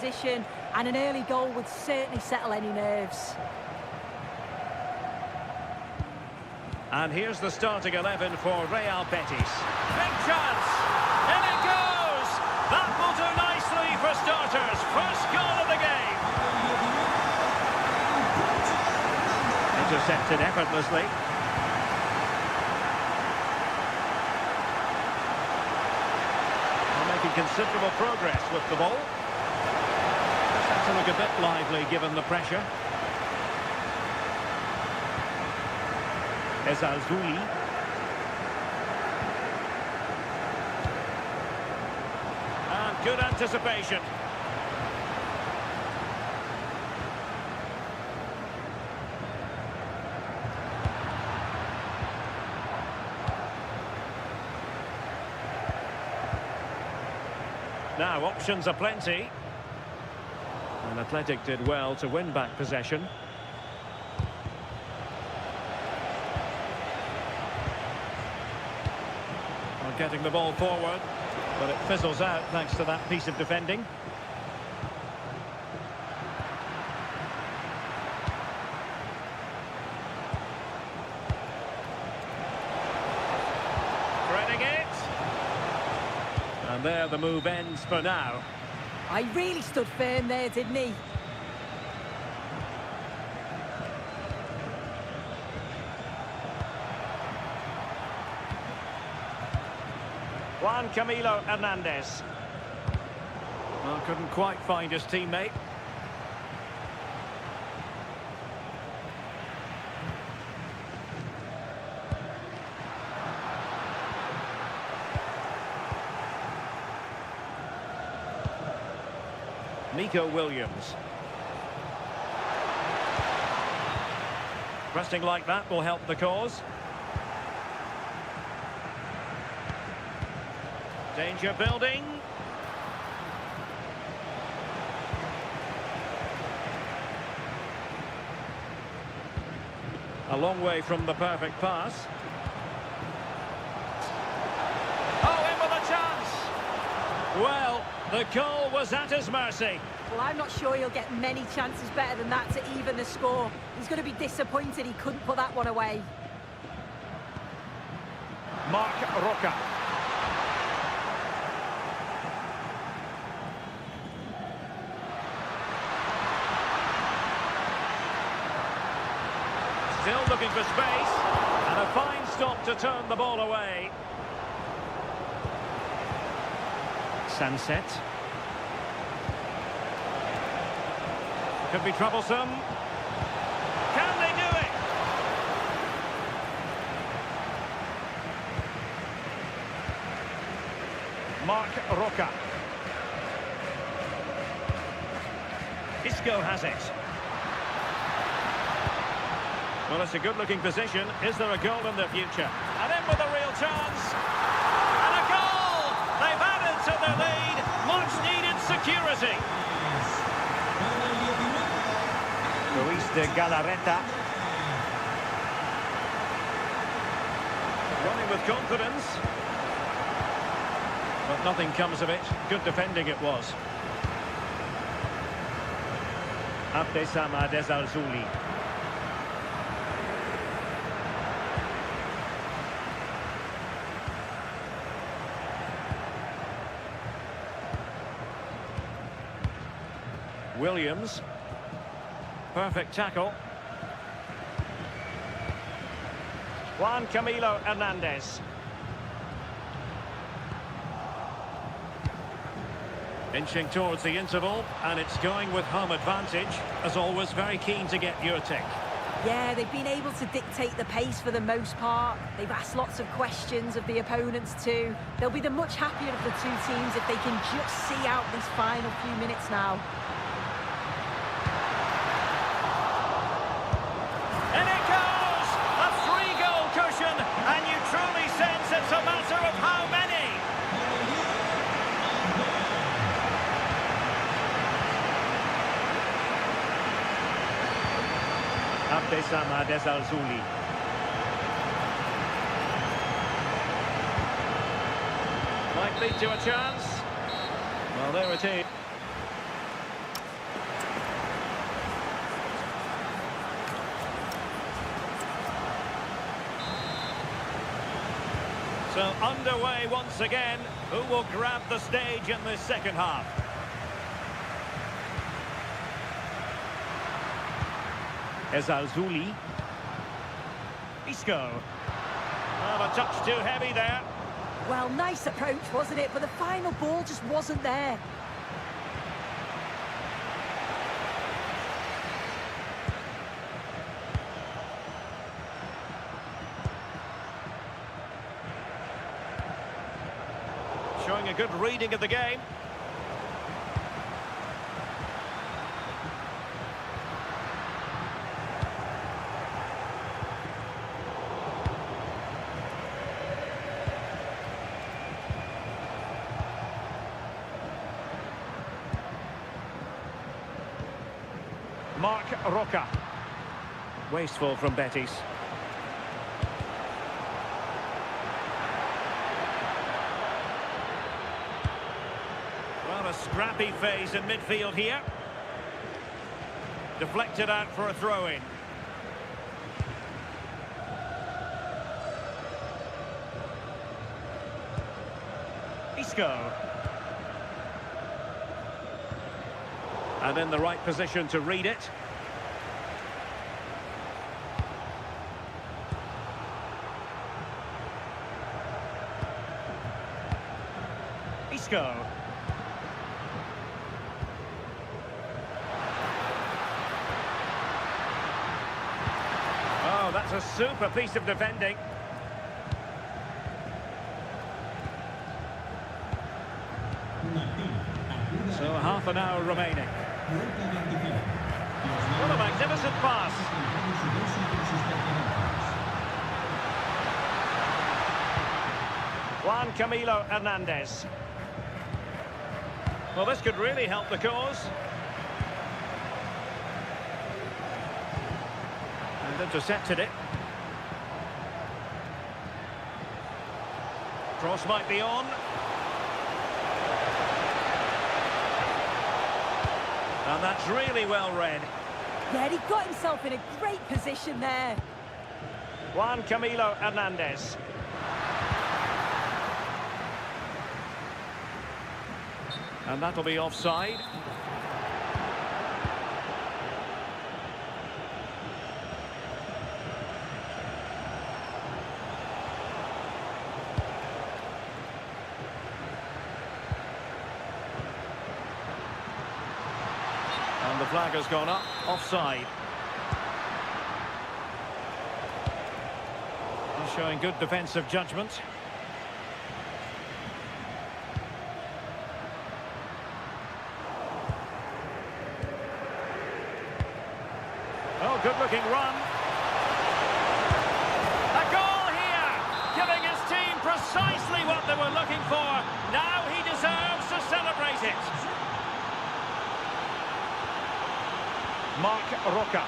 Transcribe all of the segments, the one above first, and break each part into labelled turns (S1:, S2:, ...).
S1: opposition, and an early goal would certainly settle any nerves.
S2: And here's the starting 11 for Real Betis. Big chance! In it goes! That will do nicely for starters. First goal of the game. Intercepted effortlessly. They're making considerable progress with the ball. Just have to look a bit lively given the pressure. Ezalzouli. And good anticipation. Now options are plenty. And Athletic did well to win back possession. Getting the ball forward, but it fizzles out thanks to that piece of defending. Threading it. And there the move ends for now.
S1: I really stood firm there, didn't he?
S2: Juan Camilo Hernandez. Well, couldn't quite find his teammate. Nico Williams. Pressing like that will help the cause. Danger building. A long way from the perfect pass. Oh, in with a chance. Well, the goal was at his mercy.
S1: Well, I'm not sure he'll get many chances better than that to even the score. He's going to be disappointed he couldn't put that one away.
S2: Marc Roca. Still looking for space, and a fine stop to turn the ball away. Sunset. Could be troublesome. Can they do it? Marc Roca. Isco has it. Well, it's a good-looking position. Is there a goal in the future? And in with a real chance. And a goal! They've added to their lead. Much-needed security. Luis de Galarreta. Running with confidence. But nothing comes of it. Good defending it was. Abdessamad Ezalzouli. Williams. Perfect tackle. Juan Camilo Hernandez. Inching towards the interval, and it's going with home advantage. As always, very keen to get your take.
S1: Yeah, they've been able to dictate the pace for the most part. They've asked lots of questions of the opponents too. They'll be the much happier of the two teams if they can just see out these final few minutes now.
S2: And it goes! A 3-goal cushion, and you truly sense it's a matter of how many. Abdessamad Ezalzouli. Might lead to a chance. Well, there it is. So underway once again. Who will grab the stage in this second half? Ezalzouli. Isco. Well, a touch too heavy there.
S1: Well, nice approach, wasn't it? But the final ball just wasn't there.
S2: Showing a good reading of the game. Mark Roca. Wasteful from Betis. Well, a scrappy phase in midfield here. Deflected out for a throw-in. Isco. And in the right position to read it. Isco. Oh, that's a super piece of defending. So half an hour remaining. What a magnificent pass. Juan Camilo Hernandez. Well, this could really help the cause. And intercepted it. Cross might be on. And that's really well read.
S1: Yeah, he got himself in a great position there.
S2: Juan Camilo Hernandez. And that'll be offside. And the flag has gone up, offside. He's showing good defensive judgment. Oh, good-looking run. A goal here, giving his team precisely what they were looking for. Now he deserves to celebrate it. Mark Roca.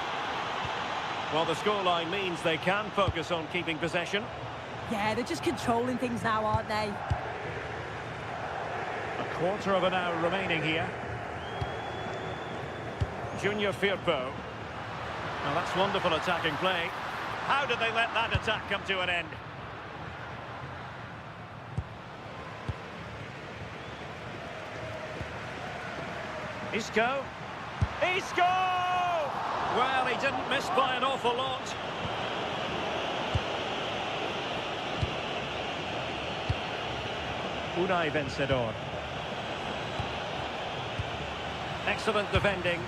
S2: Well, the scoreline means they can focus on keeping possession.
S1: Yeah, they're just controlling things now, aren't they?
S2: A quarter of an hour remaining here. Junior Firpo. Now that's wonderful attacking play. How did they let that attack come to an end? Isco. Isco! Well, he didn't miss by an awful lot. Unai Vencedor. Excellent defending.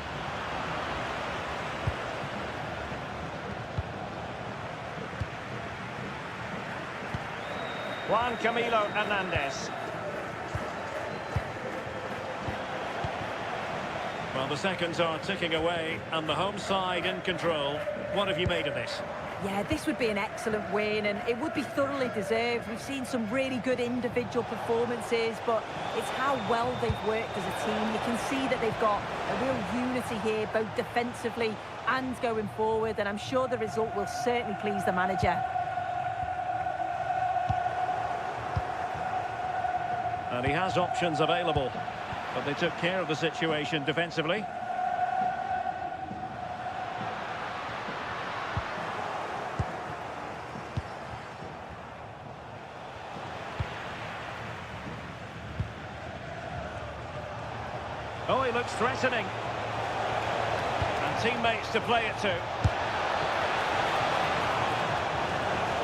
S2: Juan Camilo Hernandez. Well, the seconds are ticking away and the home side in control. What have you made of this?
S1: Yeah, this would be an excellent win and it would be thoroughly deserved. We've seen some really good individual performances, but it's how well they've worked as a team. You can see that they've got a real unity here, both defensively and going forward, and I'm sure the result will certainly please the manager.
S2: And he has options available, but they took care of the situation defensively. he looks threatening. And teammates to play it to.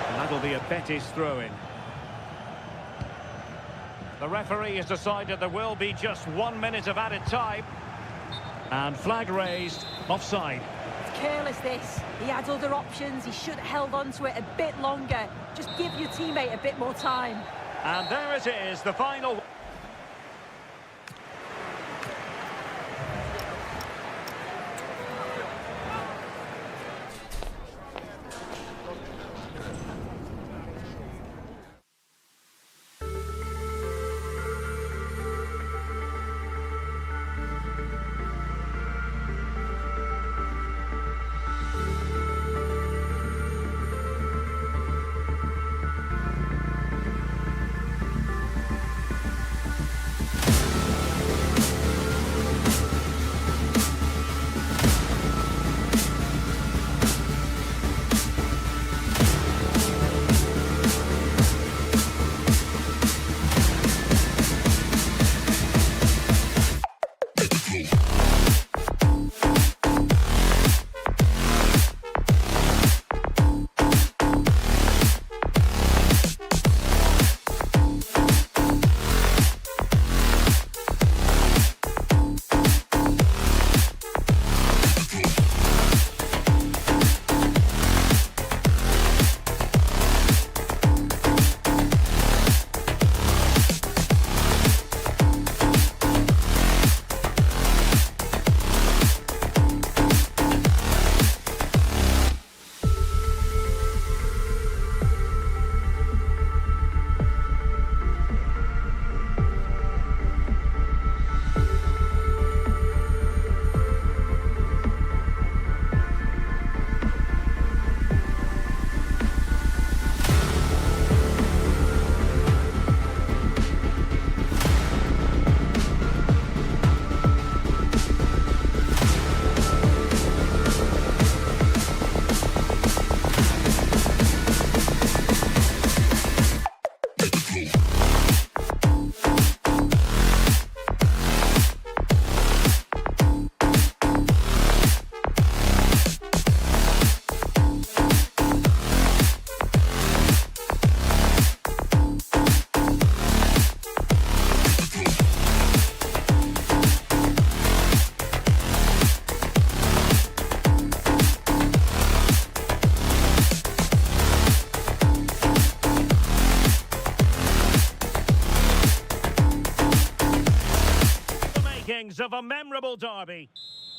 S2: And that'll be a Betis throw-in. The referee has decided there will be just 1 minute of added time. And flag raised, offside.
S1: It's careless, this. He had other options. He should have held on to it a bit longer. Just give your teammate a bit more time.
S2: And there it is, the final. Of a memorable derby.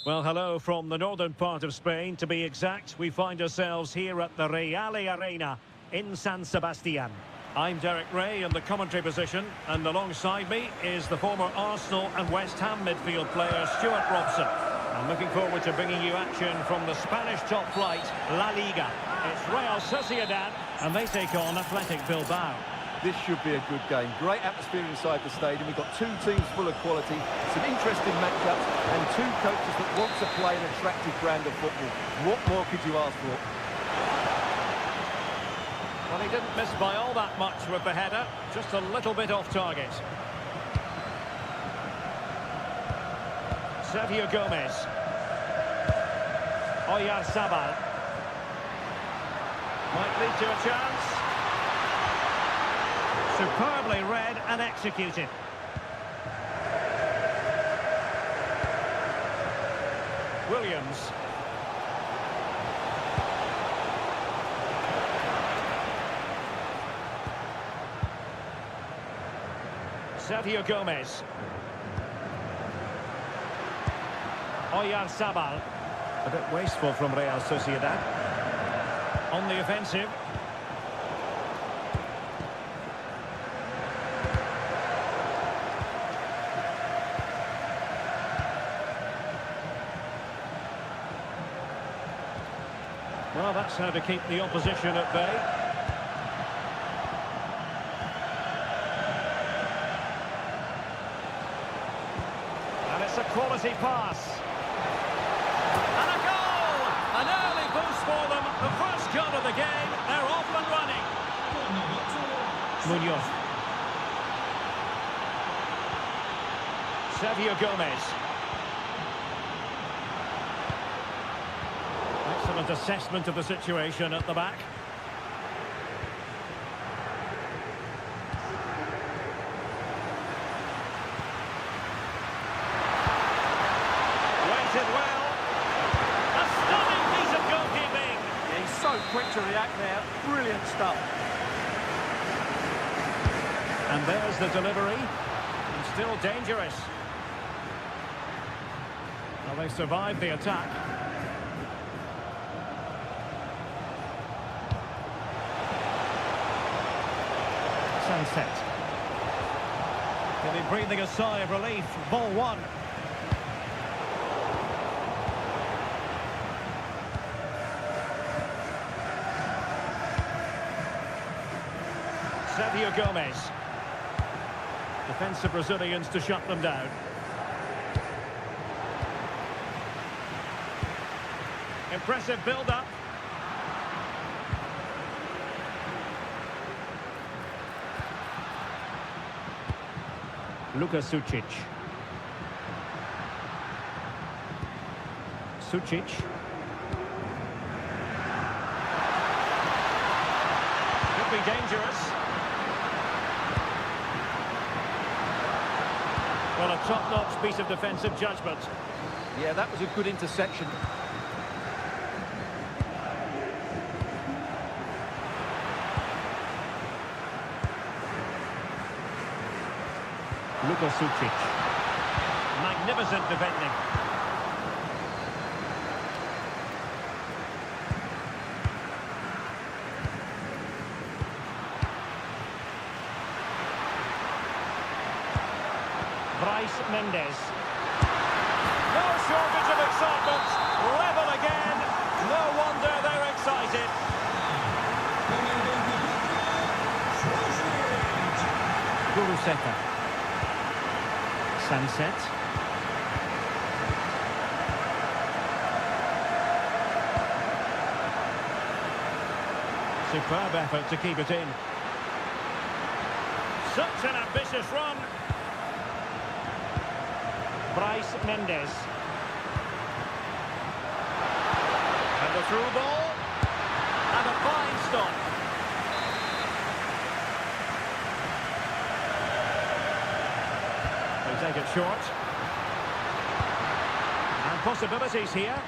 S2: Well, hello from the northern part of Spain. To be exact, we find ourselves here at the CLA in San Sebastian. I'm Derek Ray in the commentary position, and alongside me is the former Arsenal and West Ham midfield player Stuart Robson. I'm looking forward to bringing you action from the Spanish top flight, La Liga. It's Real Sociedad, and they take on Athletic Bilbao.
S3: This should be a good game. Great atmosphere inside the stadium. We've got two teams full of quality, some interesting matchups, and two coaches that want to play an attractive brand of football. What more could you ask for?
S2: Well, he didn't miss by all that much with the header, just a little bit off target. Sergio Gomez. Oyarzabal. Might lead to a chance. Superbly read and executed. Williams. Sergio Gomez. Oyarzabal. A bit wasteful from Real Sociedad. On the offensive. Well, that's how to keep the opposition at bay. And it's a quality pass. And a goal! An early boost for them. The first goal of the game. They're off and running. Munoz. Sergio Gomez. Excellent assessment of the situation at the back. Waited well. A stunning piece of goalkeeping.
S3: Yeah, he's so quick to react there. Brilliant stuff.
S2: And there's the delivery. He's still dangerous. Well, they survived the attack. Sunset. He'll be breathing a sigh of relief. Ball one. Sergio Gomez. Defensive Brazilians to shut them down. Impressive build-up. Luka Sucic. Sucic. Could be dangerous. Well, a top-notch piece of defensive judgment.
S3: Yeah, that was a good interception.
S2: Luka Sucic. Magnificent defending. Mendes. No shortage of excitement. Level again. No wonder they're excited. Guruseta. Sunset. Superb effort to keep it in. Such an ambitious run. Mendes. And the through ball. And a fine stop. They take it short. And possibilities here.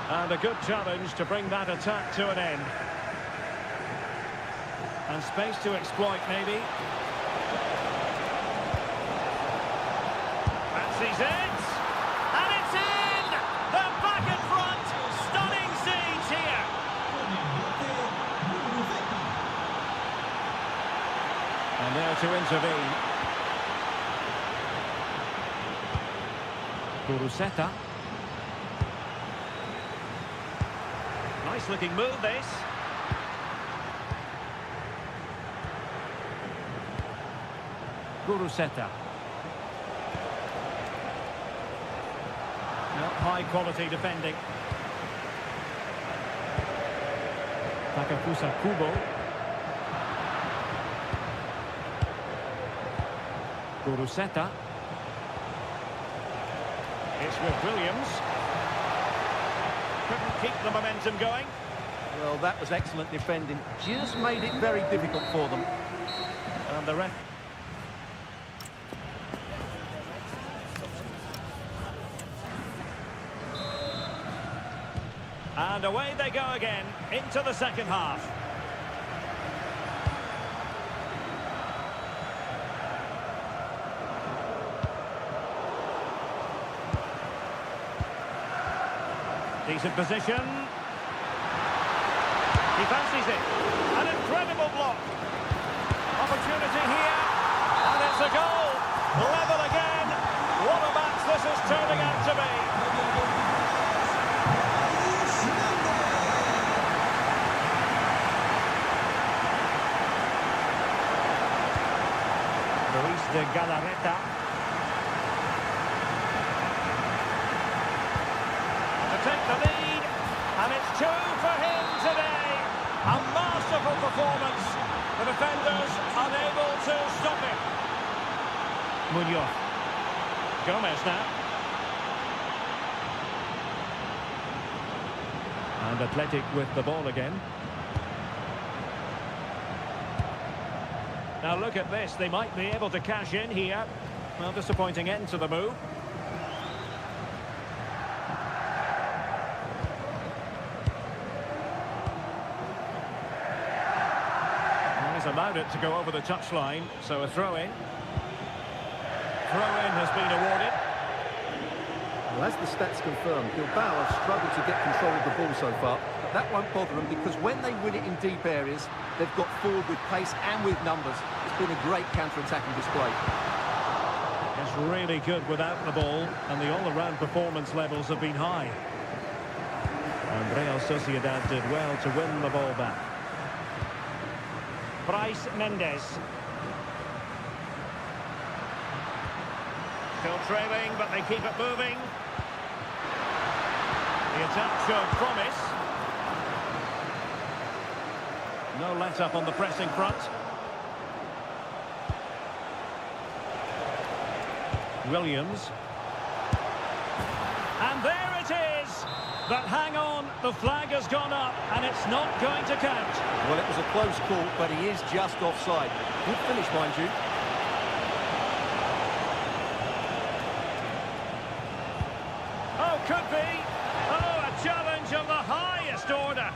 S2: And a good challenge to bring that attack to an end. And space to exploit, maybe. Fancies it. And it's in! The back and front. Stunning scenes here. And there to intervene. Guruseta. Nice looking move, this. Guruseta. Not high quality defending. Takafusa Kubo. Guruseta. It's with Williams. Couldn't keep the momentum going.
S3: Well, that was excellent defending. Just made it very difficult for them.
S2: And the ref. And away they go again, into the second half. Decent position. He fancies it. An incredible block. Opportunity here. And it's a goal. Level again. What a match this is turning out to be. De Galarreta. To take the lead, and it's 2 for him today. A masterful performance. The defenders unable to stop him. Munoz. Gomez now. And Athletic with the ball again. Now look at this, they might be able to cash in here. Well, disappointing end to the move. Well, he's allowed it to go over the touchline, so a throw-in. Throw-in has been awarded.
S3: Well, as the stats confirm, Bilbao have struggled to get control of the ball so far, but that won't bother them because when they win it in deep areas, they've got forward with pace and with numbers. It's been a great counter-attacking display.
S2: It's really good without the ball, and the all-around performance levels have been high. And Real Sociedad did well to win the ball back. Bryce Mendes. Still trailing, but they keep it moving. The attack showed promise. No let-up on the pressing front. Williams. And there it is! But hang on, the flag has gone up, and it's not going to count.
S3: Well, it was a close call, but he is just offside. Good finish, mind you.
S2: Oh, could be. Oh, a challenge of the highest order.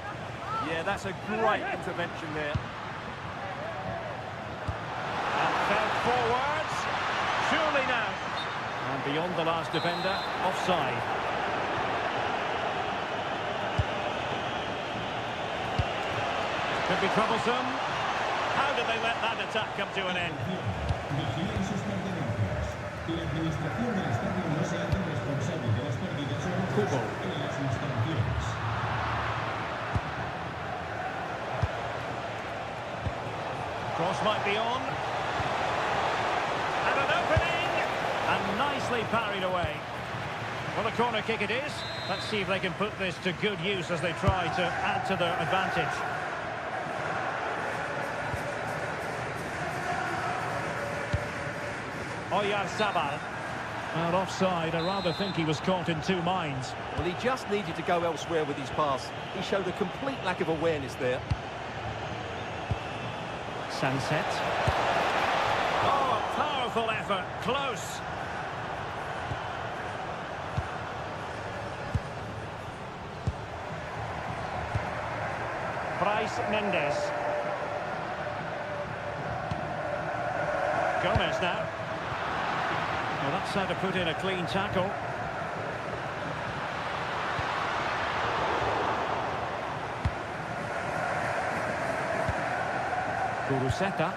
S3: Yeah, that's a great intervention there.
S2: And fed forwards. Surely now. And beyond the last defender, offside. Could be troublesome. How did they let that attack come to an end? Kubo. Cross might be on. And an opening. And nicely parried away. Well, a corner kick it is. Let's see if they can put this to good use as they try to add to their advantage. Oyarzabal. And offside, I rather think he was caught in two minds.
S3: Well, he just needed to go elsewhere with his pass. He showed a complete lack of awareness there.
S2: Sunset. Oh, a powerful effort. Close. Bryce Mendes. Gomez now. Well, that's how to put in a clean tackle. Kuruseta.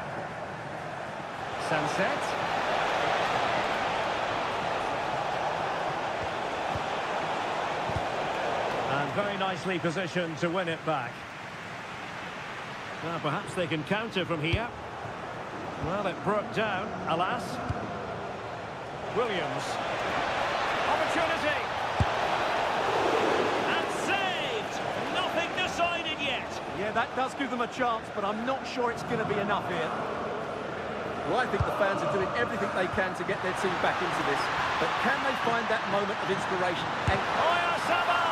S2: Sunset. And very nicely positioned to win it back. Now perhaps they can counter from here. Well, it broke down, alas. Williams. Opportunity. And saved. Nothing decided yet.
S3: Yeah, that does give them a chance, but I'm not sure it's going to be enough here. Well, I think the fans are doing everything they can to get their team back into this. But can they find that moment of inspiration? And
S2: Oyarzabal!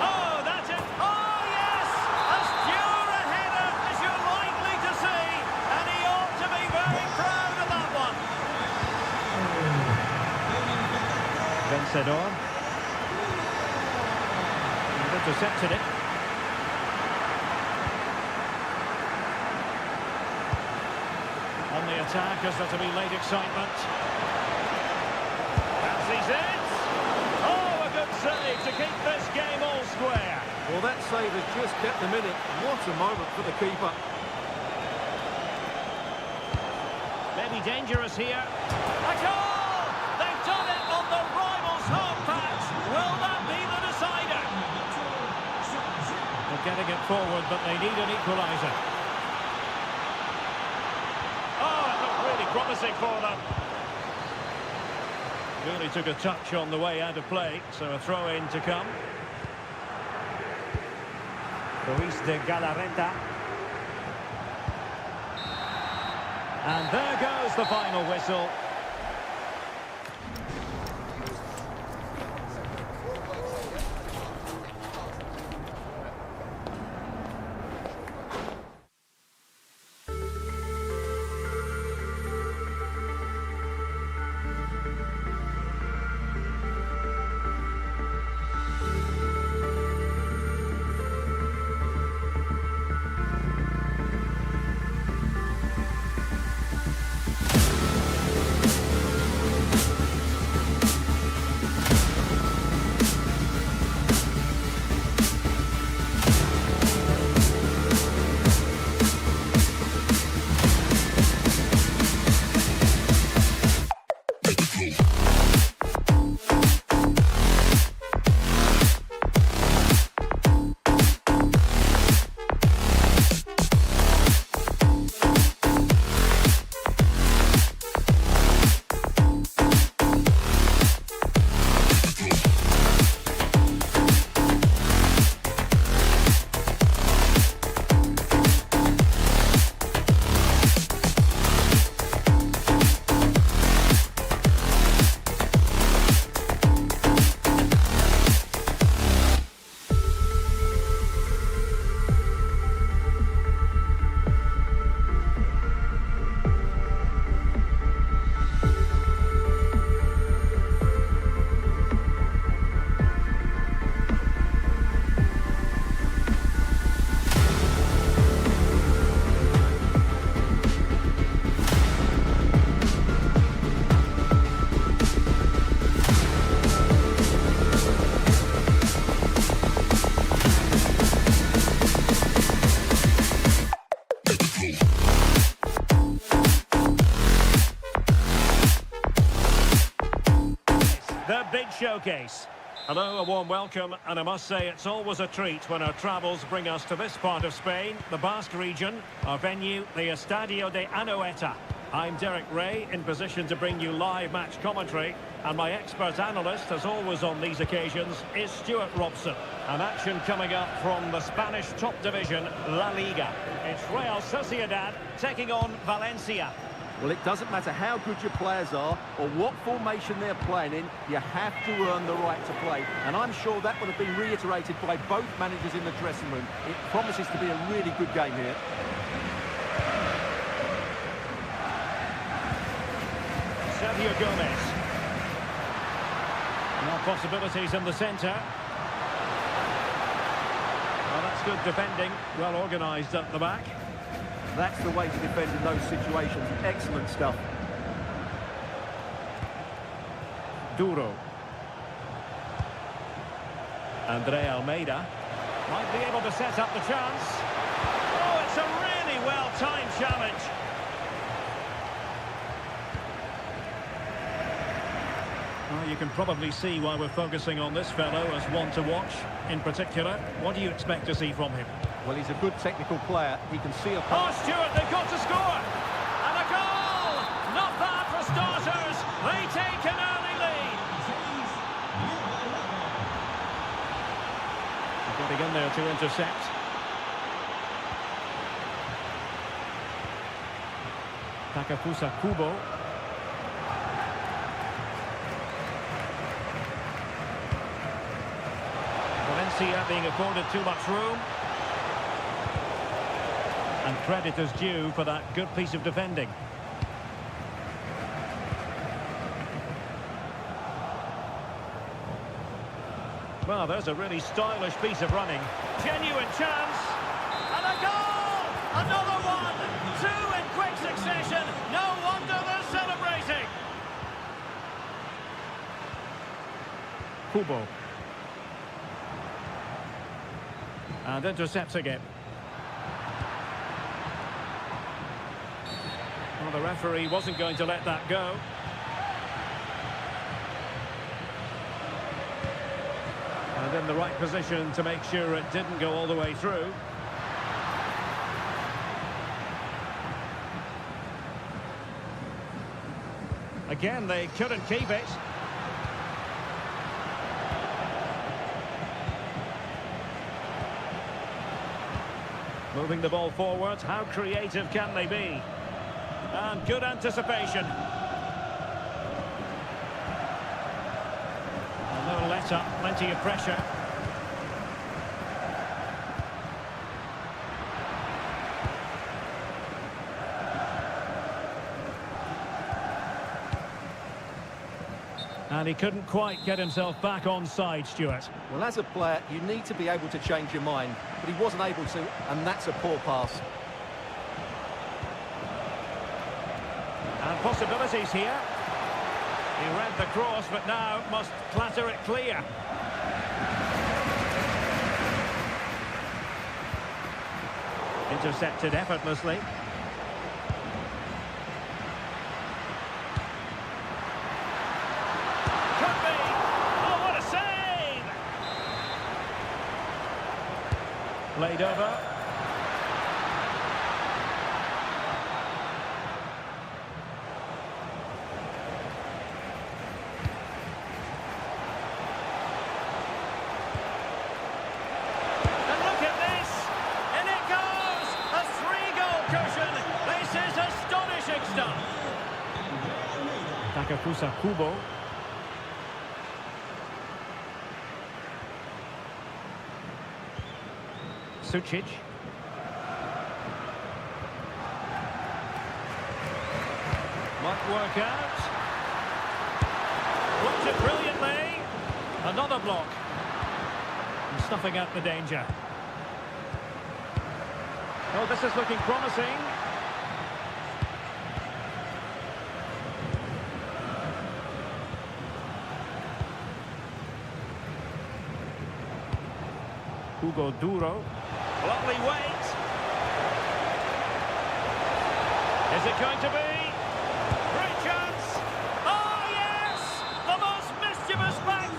S2: Oh, that's it! Oh, yes! As pure a header as you're likely to see. And he ought to be very proud of that one. Vencedor. And intercepted it. On the attack as there to be late excitement. Fancies it. Oh, a good save to keep this game all square.
S3: well, that save has just kept them in it. What a moment for the keeper.
S2: Maybe dangerous here. A goal! They've done it on the rivals' home patch. Will that be the decider? They're getting it forward, but they need an equaliser. Oh, it looked really promising for them. Really took a touch on the way out of play, so a throw-in to come. Ruiz de Galarreta. And there goes the final whistle. showcase. Hello, a warm welcome, and I must say it's always a treat when our travels bring us to this part of Spain, the Basque region, our venue, the Estadio de Anoeta. I'm Derek Ray, in position to bring you live match commentary, and my expert analyst, as always on these occasions, is Stuart Robson. An action coming up from the Spanish top division, La Liga. It's Real Sociedad taking on Valencia.
S3: Well, it doesn't matter how good your players are or what formation they're playing in, you have to earn the right to play. And I'm sure that would have been reiterated by both managers in the dressing room. It promises to be a really good game here.
S2: Sergio Gomez. More possibilities in the centre. Well, that's good defending. Well organised at the back.
S3: That's the way to defend in those situations. Excellent stuff.
S2: Duro. Andre Almeida. Might be able to set up the chance. Oh, it's a really well-timed challenge. Well, you can probably see why we're focusing on this fellow as one to watch. In particular, what do you expect to see from him?
S3: Well, he's a good technical player. He can see a pass.
S2: Oh, Stuart, they've got to score! And a goal! Not bad for starters. They take an early lead. Getting in there to intercept. Takafusa Kubo. Valencia being afforded too much room. And credit is due for that good piece of defending. Well, there's a really stylish piece of running. Genuine chance. And a goal! Another one! Two in quick succession. No wonder they're celebrating. Kubo. And intercepts again. Well, the referee wasn't going to let that go. And in the right position to make sure it didn't go all the way through. Again, they couldn't keep it. Moving the ball forward, how creative can they be? And good anticipation. No let-up, plenty of pressure. And he couldn't quite get himself back on side, Stuart.
S3: Well, as a player, you need to be able to change your mind, but he wasn't able to, and that's a poor pass.
S2: And possibilities here. He read the cross, but now must clatter it clear. Intercepted effortlessly. Could be! Oh, what a save! Played over. Takafusa Kubo. Sucic. Might work out. Blocked it brilliantly. Another block. And snuffing out the danger. Oh, this is looking promising. Hugo Duro. Lovely weight. Is it going to be? Great chance. Oh, yes! The most mischievous back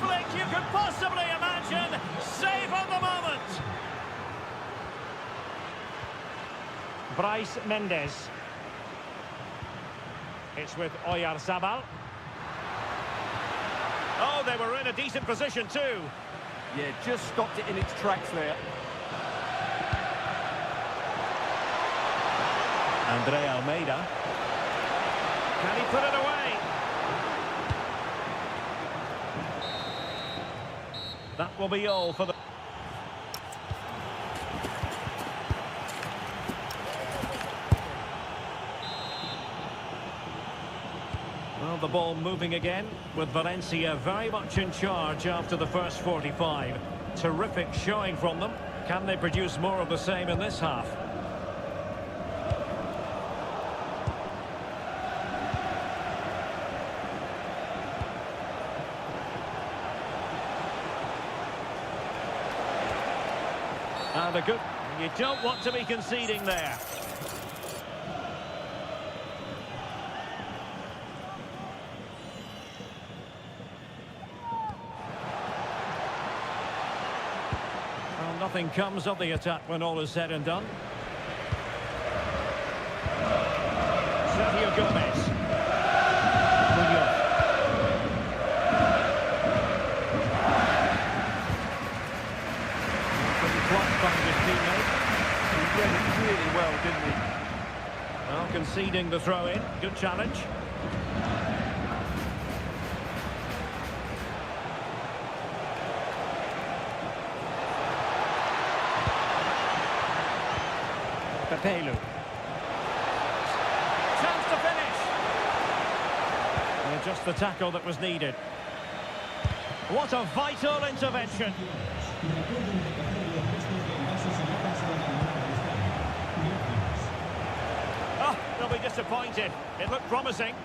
S2: Bryce Mendes. It's with Oyarzabal. Oh, they were in a decent position too.
S3: Yeah, just stopped it in its tracks there.
S2: Andre Almeida. Can he put it away? That will be all for the... Well, the ball moving again, with Valencia very much in charge after the first 45. Terrific showing from them. Can they produce more of the same in this half? And a good... You don't want to be conceding there. Well, nothing comes of the attack when all is said and done. Sergio Gomez. Munoz. By his teammate.
S3: He read it really well, didn't he?
S2: Well, conceding the throw-in. Good challenge. Pepelu. Chance to finish. And just the tackle that was needed. What a vital intervention. Oh, they'll be disappointed. It looked promising.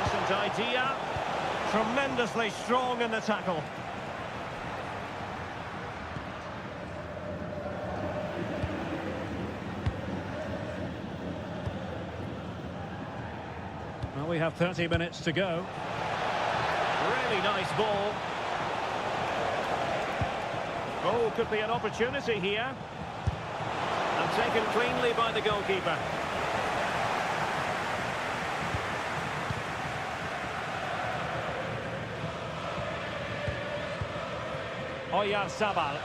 S2: Decent idea. Tremendously strong in the tackle. Well, we have 30 minutes to go. Really nice ball. Oh, could be an opportunity here. And taken cleanly by the goalkeeper. Oyarzabal.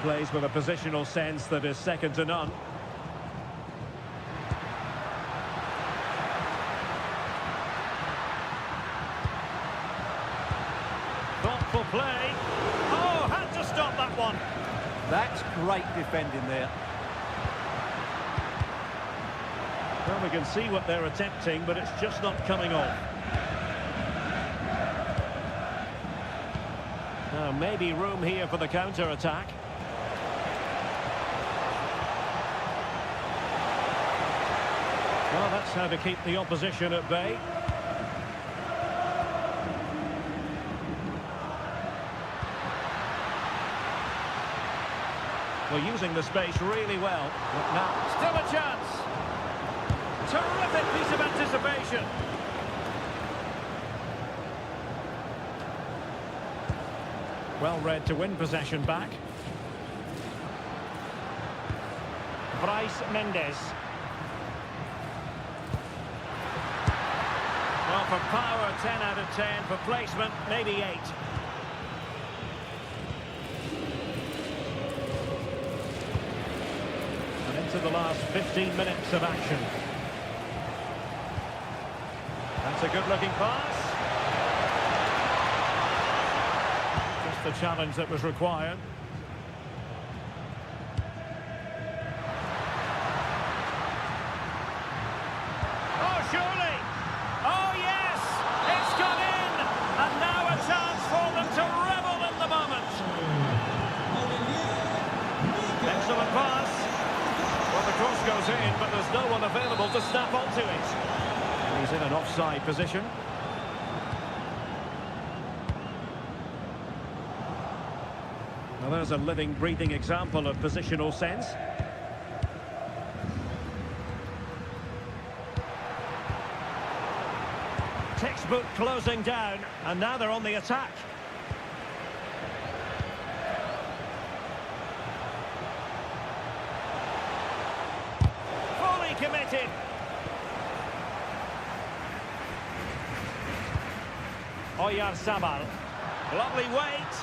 S2: Plays with a positional sense that is second to none. Thoughtful play. Oh, had to stop that one.
S3: That's great defending there.
S2: Well, we can see what they're attempting, but it's just not coming off. Now, maybe room here for the counter-attack. Well, that's how to keep the opposition at bay. We're using the space really well. But now, still a chance. Terrific piece of anticipation. Well read to win possession back. Bryce Mendes. Well, for power, 10 out of 10. For placement, maybe 8. And into the last 15 minutes of action. That's a good-looking pass. Just the challenge that was required. Oh, surely! Oh, yes! It's gone in! And now a chance for them to revel in the moment. Excellent pass. Well, the cross goes in, but there's no one available to snap onto it. And he's in an offside position. Well, there's a living, breathing example of positional sense. book closing down, and now they're on the attack. Fully committed. Oyarzabal. Lovely weight.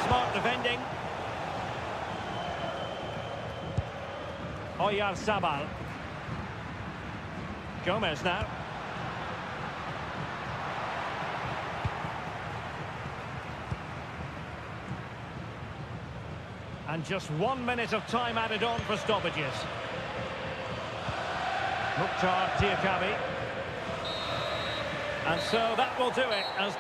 S2: Smart defending. Oyarzabal. Gomez now. And just 1 minute of time added on for stoppages. Mukhtar Diakabi. And so that will do it as...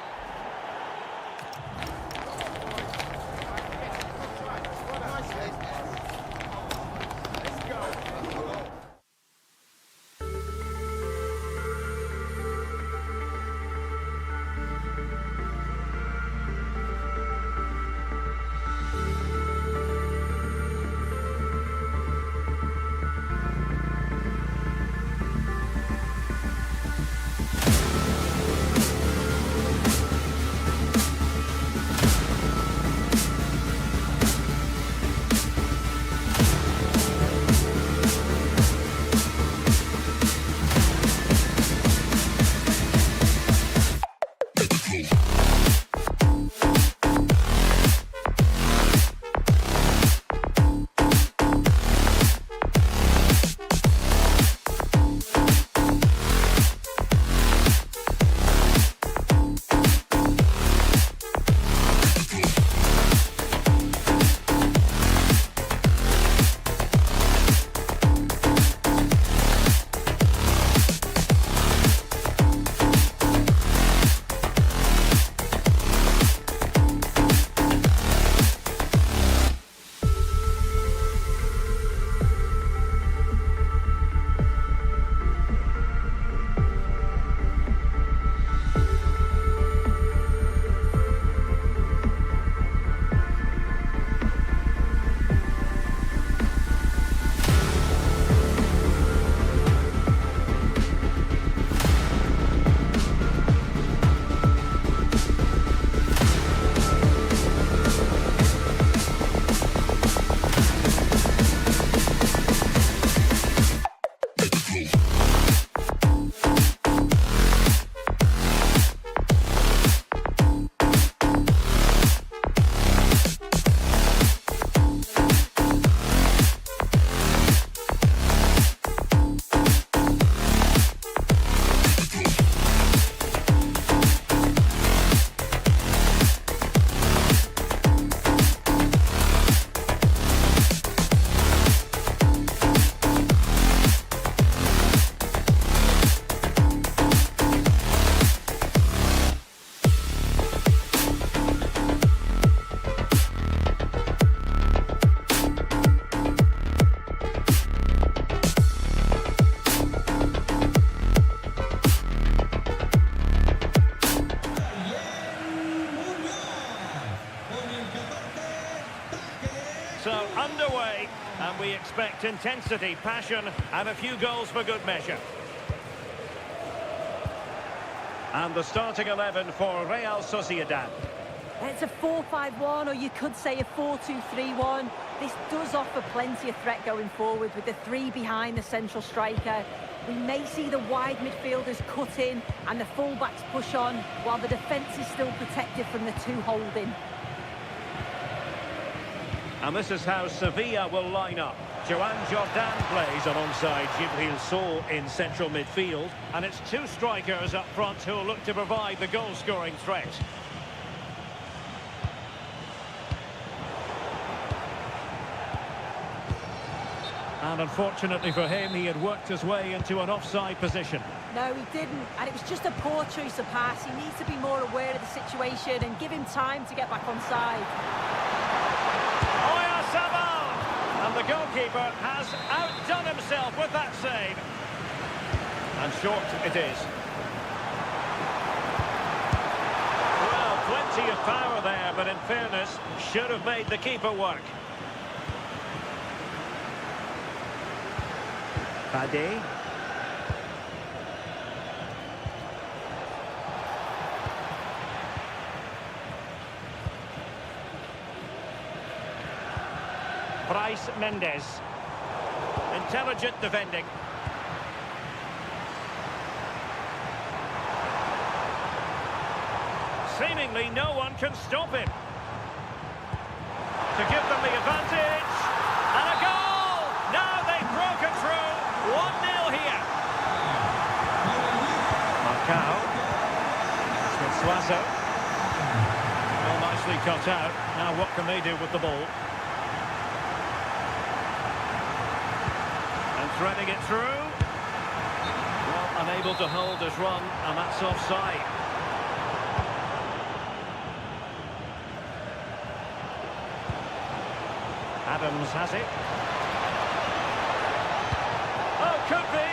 S2: So underway, and we expect intensity, passion, and a few goals for good measure. And the starting 11 for Real Sociedad.
S1: It's a 4-5-1, or you could say a 4-2-3-1. This does offer plenty of threat going forward with the three behind the central striker. We may see the wide midfielders cut in and the full-backs push on, while the defence is still protected from the two holding.
S2: And this is how Sevilla will line up. Joan Jordan plays alongside Djibril Sow in central midfield. And it's two strikers up front who will look to provide the goal-scoring threat. And unfortunately for him, he had worked his way into an offside position.
S1: No, he didn't, and it was just a poor choice of pass. He needs to be more aware of the situation and give him time to get back on side.
S2: And the goalkeeper has outdone himself with that save. And short it is. power there, but in fairness, should have made the keeper work. Bade. Bryce Mendes. Intelligent defending. Seemingly no one can stop him. To give them the advantage. And a goal! Now they've broken through. 1-0 here. Marcao. With Suazo. Well, nicely cut out. Now what can they do with the ball? And threading it through. Well, unable to hold his run, and that's offside. Adams has it. Oh, could be.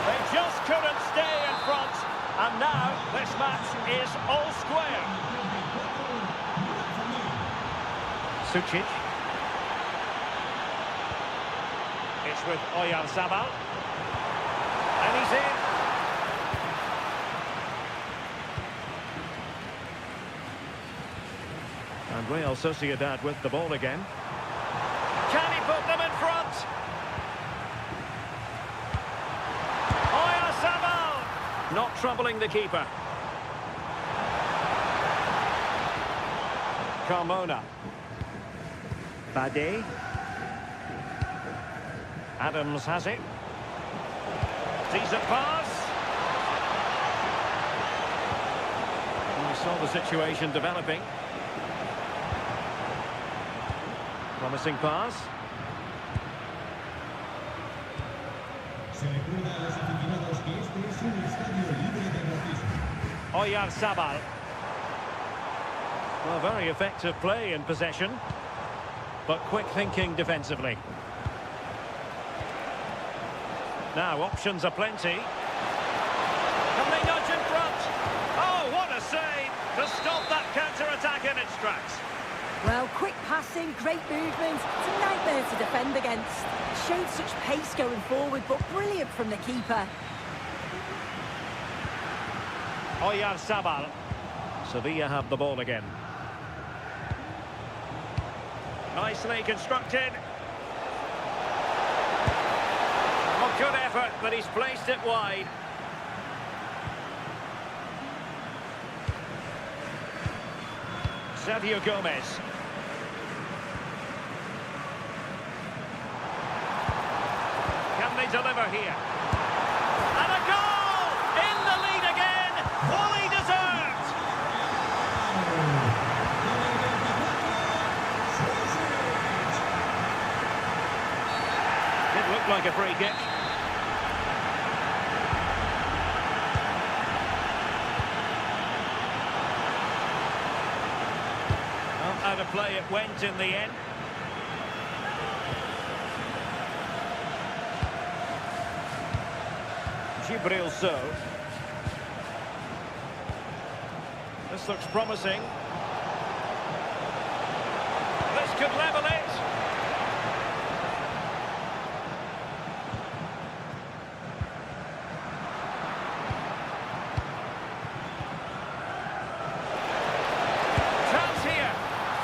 S2: They just couldn't stay in front. And now this match is all square. Sucic. It's with Oyarzabal. And he's in. And Real Sociedad with the ball again. Can he put them in front? Oyarzabal! Not troubling the keeper. Carmona. Bade. Adams has it. Decent pass. And we saw the situation developing. Promising pass. Oyarzabal. Well, very effective play in possession, but quick thinking defensively. Now options are plenty. Can they nudge in front? Oh, what a save to stop that counter-attack in its tracks.
S1: Well, quick passing, great movement. It's a nightmare to defend against. Showed such pace going forward, but brilliant from the keeper.
S2: Oyarzabal. Sevilla have the ball again. Nicely constructed. Oh, good effort, but he's placed it wide. Sergio Gomez. Can they deliver here? And a goal! In the lead again! Fully deserved! It looked like a free kick. Well, out of play it went in the end. Gibril So. This looks promising. This could level it. Chance here.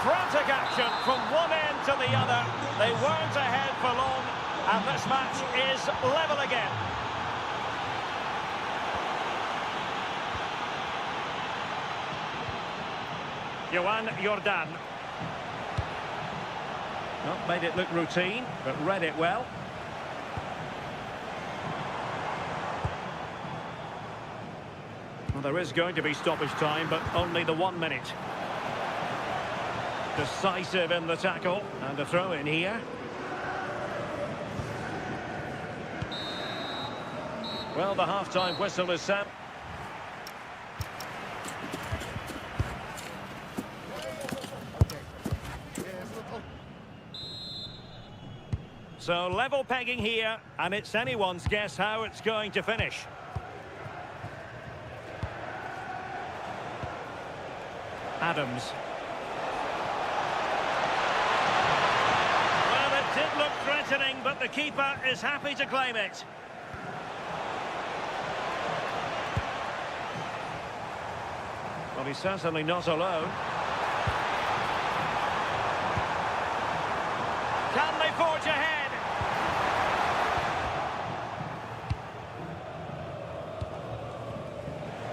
S2: Frantic action from one end to the other. They weren't ahead for long, and this match is level again. Joan Jordan. Not made it look routine, but read it well. Well, there is going to be stoppage time, but only the 1 minute. Decisive in the tackle, and a throw in here. Well, the half-time whistle is set. So level pegging here, and it's anyone's guess how it's going to finish. Adams. Well, it did look threatening, but the keeper is happy to claim it. Well, he's certainly not alone. Can they forge ahead?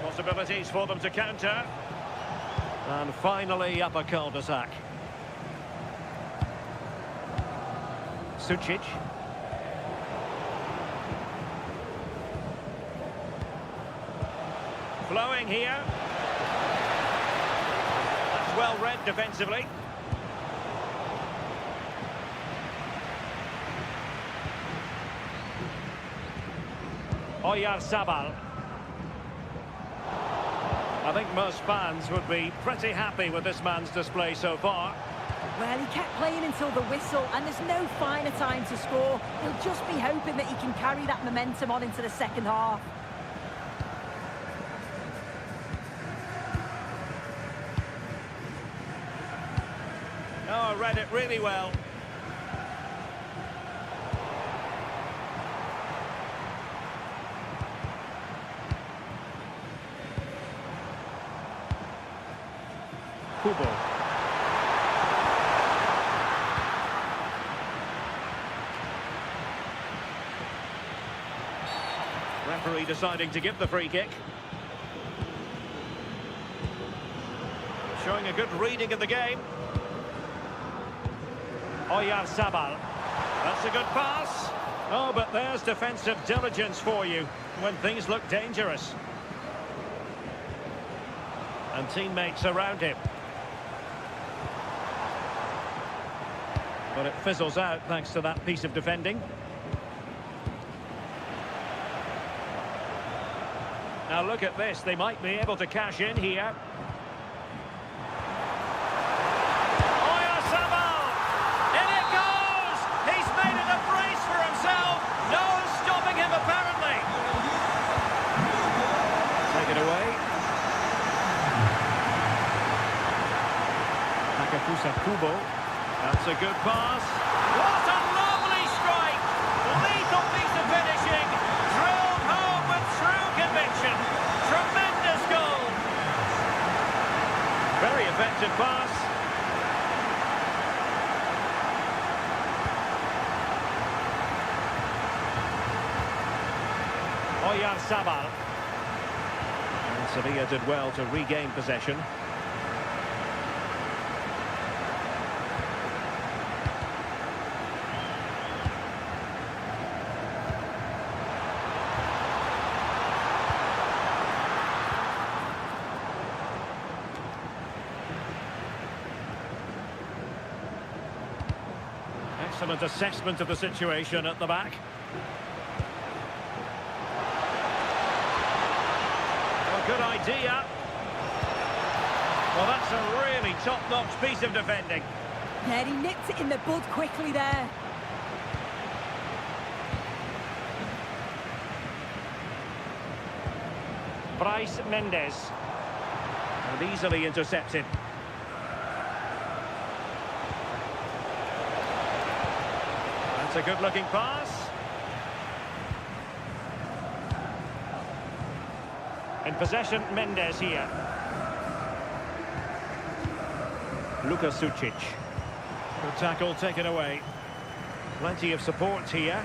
S2: Possibilities for them to counter. And finally up a cul-de-sac. Sucic. Flowing here. That's well read defensively. Oyarzabal. I think most fans would be pretty happy with this man's display so far.
S1: Well, he kept playing until the whistle, and there's no finer time to score. He'll just be hoping that he can carry that momentum on into the second half.
S2: Oh, read it really well. Kubo. Referee deciding to give the free kick. Showing a good reading of the game. Oyarzabal. That's a good pass. Oh, but there's defensive diligence for you when things look dangerous. And teammates around him. But it fizzles out thanks to that piece of defending. Now look at this, they might be able to cash in here. Oyarzabal! In it goes! He's made it a brace for himself! No stopping him apparently! Take it away. Kubo. That's a good pass. What a lovely strike! Lethal piece of finishing. Drilled home with true conviction. Tremendous goal. Very effective pass. Oyarzabal. And Sevilla did well to regain possession. Excellent assessment of the situation at the back. A good idea. Well, that's a really top-notch piece of defending.
S1: Yeah, he nipped it in the bud quickly there.
S2: Bryce Mendes. And easily intercepted. That's a good-looking pass. In possession, Mendes here. Sucic. Good tackle taken away. Plenty of support here.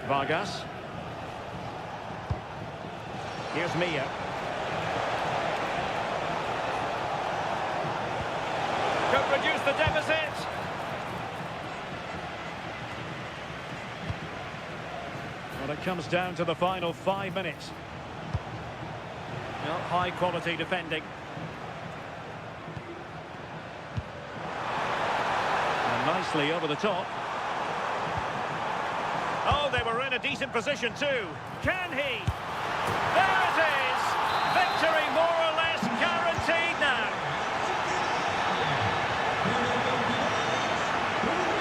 S2: Vargas. Here's Mia. Could reduce the deficit. Well, it comes down to the final 5 minutes. Well, high quality defending. And nicely over the top. Oh, they were in a decent position too. Can he? There it is! Victory more or less guaranteed now.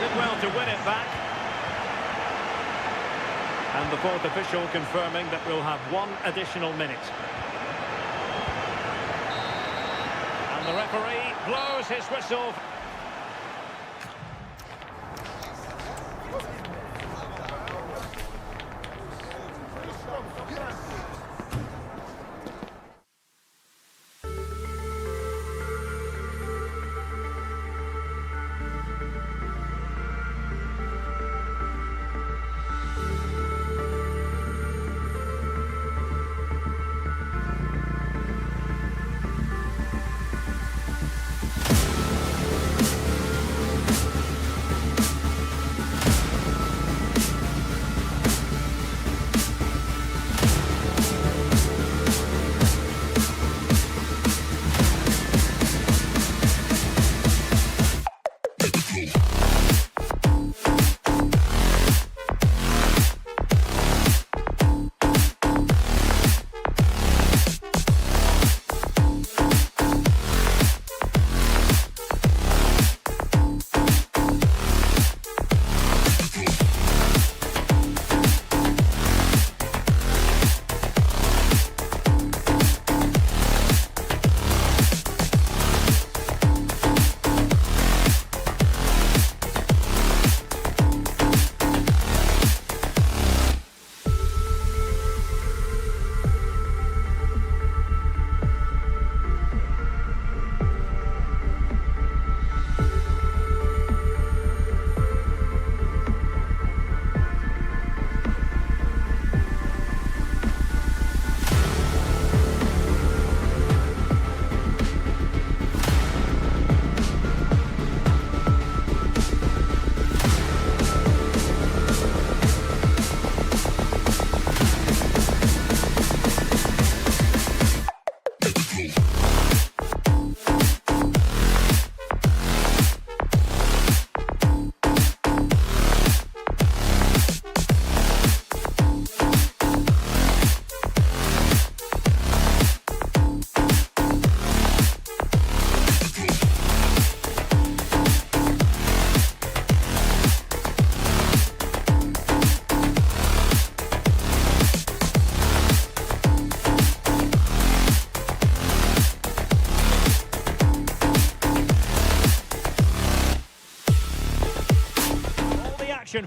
S2: Did well to win it back. And the fourth official confirming that we'll have one additional minute. And the referee blows his whistle.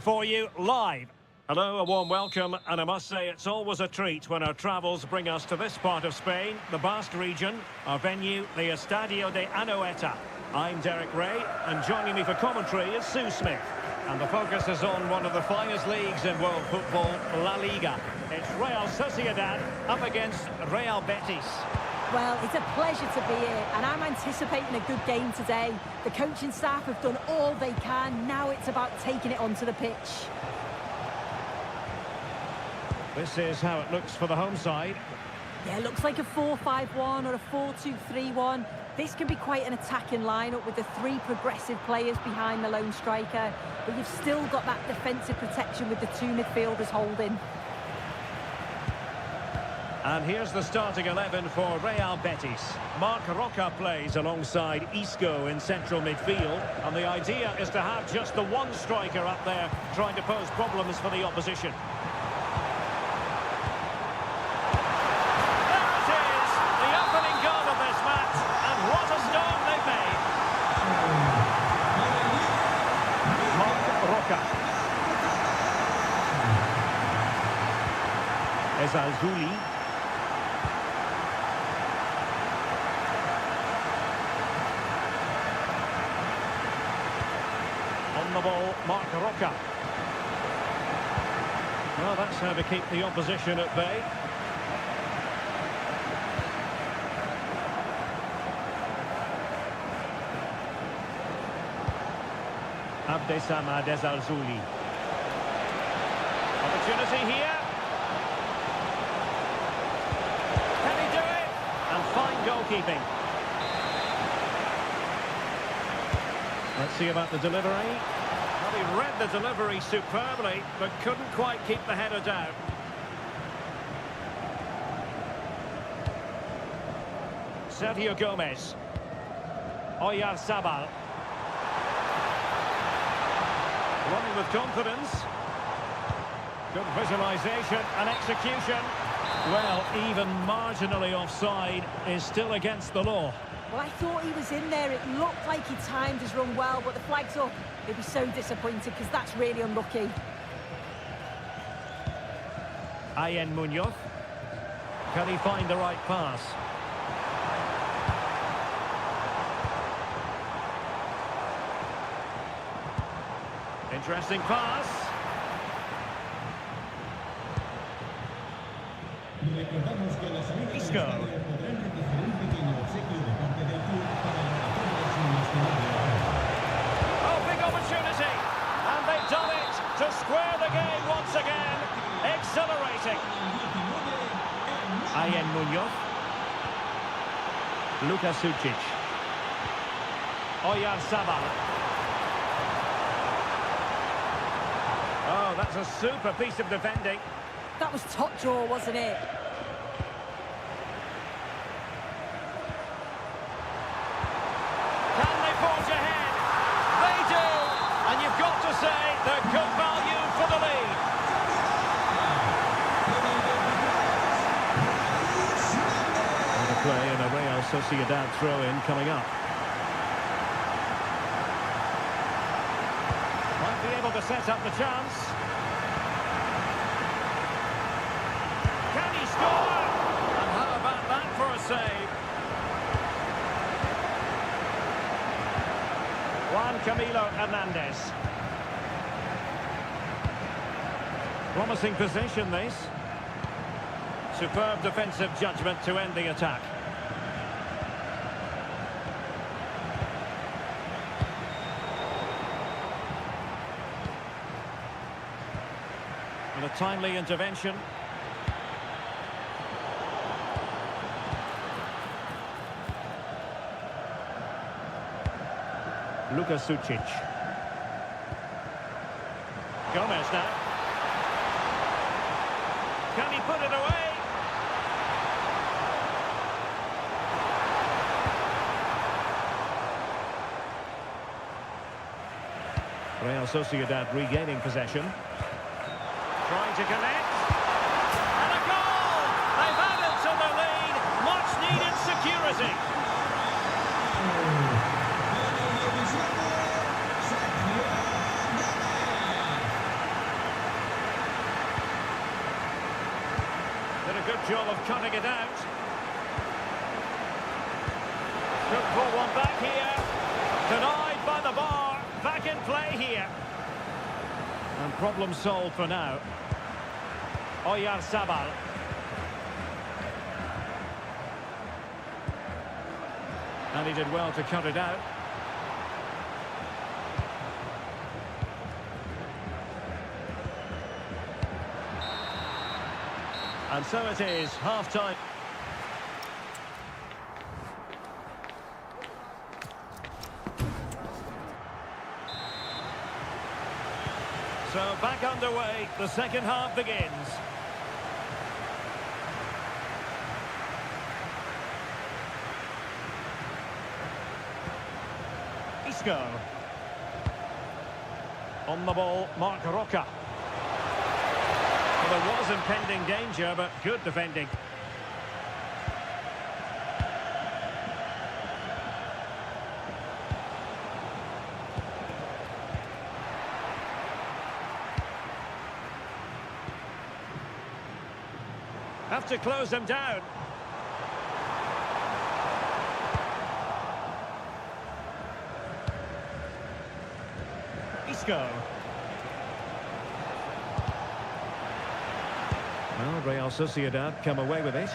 S2: For you live. Hello, a warm welcome, and I must say it's always a treat when our travels bring us to this part of Spain, the Basque region, our venue, the Estadio de Anoeta. I'm Derek Ray, and joining me for commentary is Sue Smith. And the focus is on one of the finest leagues in world football, La Liga. It's Real Sociedad up against Real Betis.
S1: Well, it's a pleasure to be here, and I'm anticipating a good game today. The coaching staff have done all they can. Now it's about taking it onto the pitch.
S2: This is how it looks for the home side.
S1: Yeah, it looks like a 4-5-1 or a 4-2-3-1. This can be quite an attacking lineup with the three progressive players behind the lone striker, but you've still got that defensive protection with the two midfielders holding.
S2: And here's the starting 11 for Real Betis. Marc Roca plays alongside Isco in central midfield. And the idea is to have just the one striker up there trying to pose problems for the opposition. There it is, the opening goal of this match. And what a start they've made. Marc Roca. Ezalzouli. The ball, Marc Roca. Well, that's how to keep the opposition at bay. Abdessamad Ezalzouli. Opportunity here. Can he do it? And fine goalkeeping. Let's see about the delivery. Well, he read the delivery superbly, but couldn't quite keep the header down. Sergio Gomez. Oyarzabal. Running with confidence. Good visualisation and execution. Well, even marginally offside is still against the law.
S1: Well, I thought he was in there. It looked like he timed his run well, but the flag's up. He'll be so disappointed because that's really unlucky.
S2: Ayen Munoz. Can he find the right pass? Interesting pass. Isco. Oh, big opportunity. And they've done it to square the game once again. Exhilarating. Ayen Munoz. Luka Sucic. Oyarzabal. Oh, that's a super piece of defending.
S1: That was top draw, wasn't it?
S2: Can they forge ahead? They do! And you've got to say they're good value for the lead. The play and a Real Sociedad throw-in coming up. Might be able to set up the chance. Can he score? And how about that for a save? Juan Camilo Hernandez. Promising possession, this. Superb defensive judgment to end the attack. And a timely intervention. Luka Sucic. Gomez now. Can he put it away? Real Sociedad regaining possession. Trying to connect. And a goal! They've added to the lead. Much needed security. Did a good job of cutting it out. Could pull one back here. Denied by the bar. Back in play here. And problem solved for now. Oyarzabal. And he did well to cut it out. And so it is, half-time. So back underway, the second half begins. Isco. On the ball, Marc Roca. Well, there was impending danger, but good defending. Have to close them down. Isco. Well, Real Sociedad come away with it.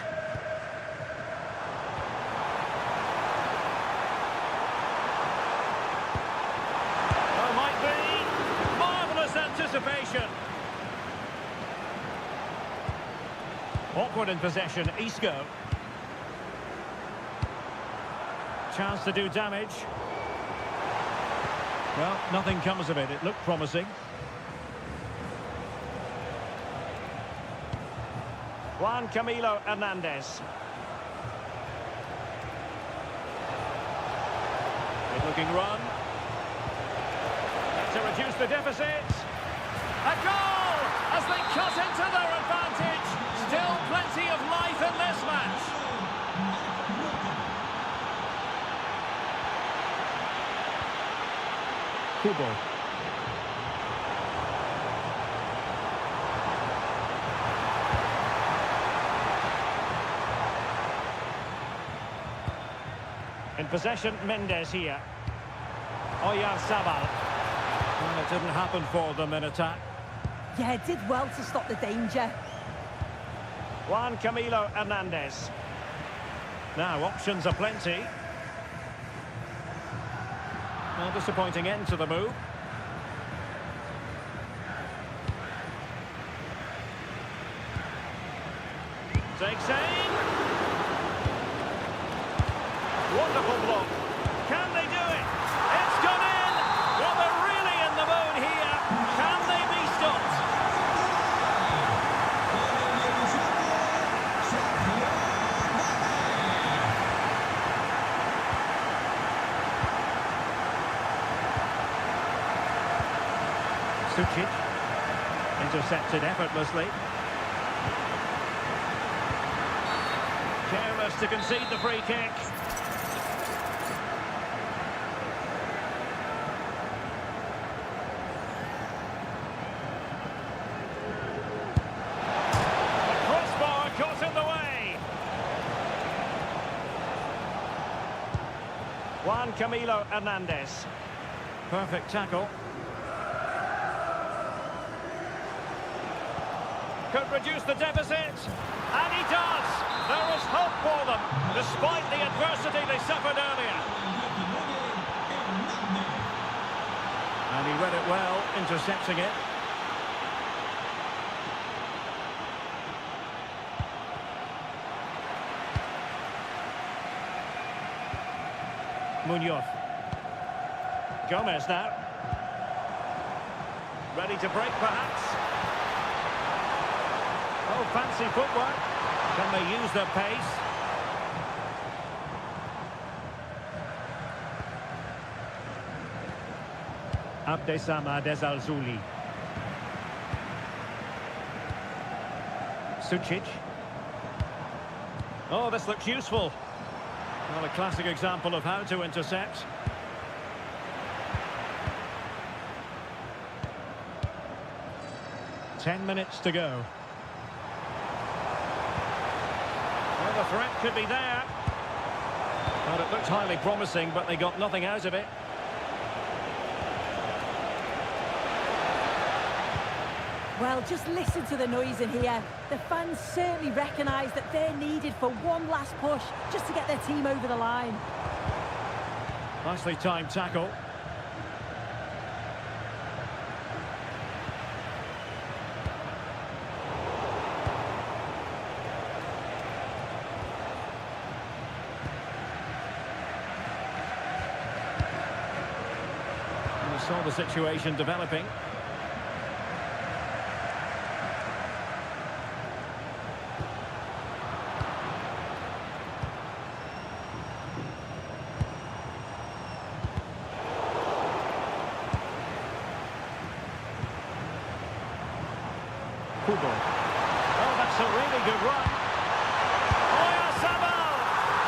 S2: Well, might be. Marvellous anticipation. Awkward in possession, Isco. Chance to do damage. Well, nothing comes of it. It looked promising. Juan Camilo Hernandez. Good looking run. To reduce the deficit. A goal as they cut
S3: Kubo.
S2: In possession, Mendes here. Oyarzabal. Well, it didn't happen for them in attack.
S1: Yeah, did well to stop the danger.
S2: Juan Camilo Hernandez. Now, options are plenty. Well, disappointing end to the move. Takes aim. Wonderful block. Can they do it? It's gone in! Well, they're really in the mood here. Can they be stopped? Sucic. Intercepted effortlessly. Careless to concede the free kick. Juan Camilo Hernandez. Perfect tackle. Could reduce the deficit. And he does. There is hope for them, despite the adversity they suffered earlier. And he read it well, intercepting it. Munoz. Gomez now. Ready to break, perhaps. Oh, fancy footwork. Can they use their pace? Abdessamad Ezalzouli. Sucic. Oh, this looks useful. Well, a classic example of how to intercept. Ten minutes to go. Well, the threat could be there. Well, it looked highly promising, but they got nothing out of it.
S1: Well, just listen to the noise in here. The fans certainly recognise that they're needed for one last push just to get their team over the line.
S2: Nicely timed tackle. And we saw the situation developing. Oh, that's a really good run. Oyarzabal!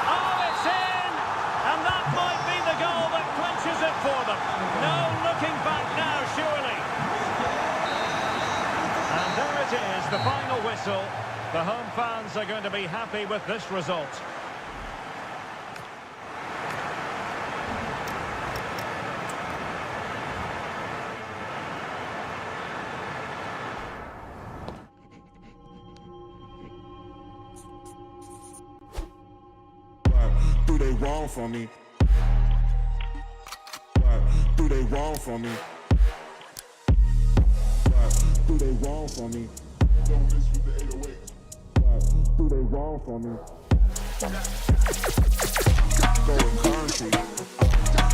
S2: Oh, it's in! And that might be the goal that clinches it for them. No looking back now, surely. And there it is, the final whistle. The home fans are going to be happy with this result.
S4: Do they wrong for me? What do they wrong for me? What do they wrong for me? Don't miss with the 808. What do they wrong for me? Going country,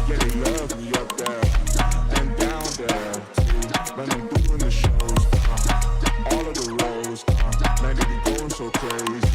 S4: yeah, they love me up there and down there too. When I'm doing the shows, all of the roads, man, they be going so crazy.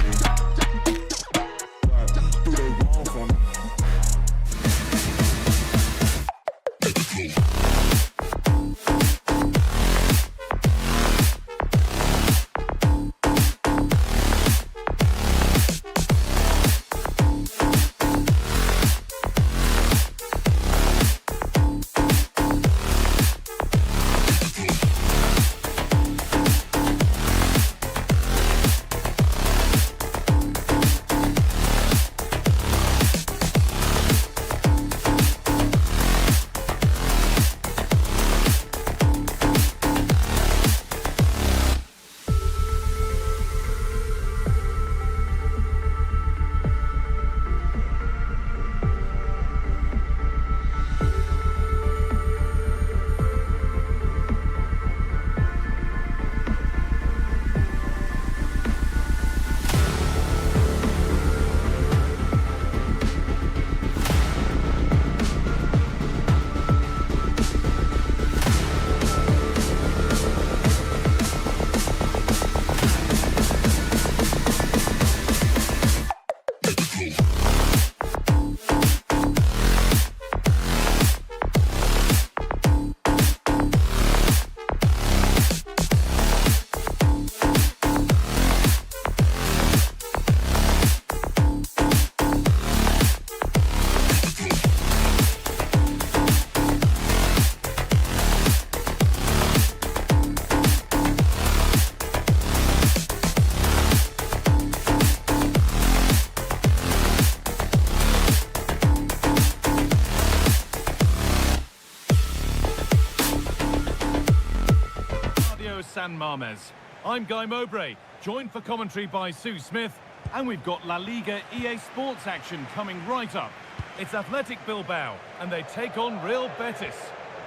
S5: San Mamés. I'm Guy Mowbray, joined for commentary by Sue Smith, and we've got La Liga EA Sports action coming right up. It's Athletic Bilbao, and they take on Real Betis.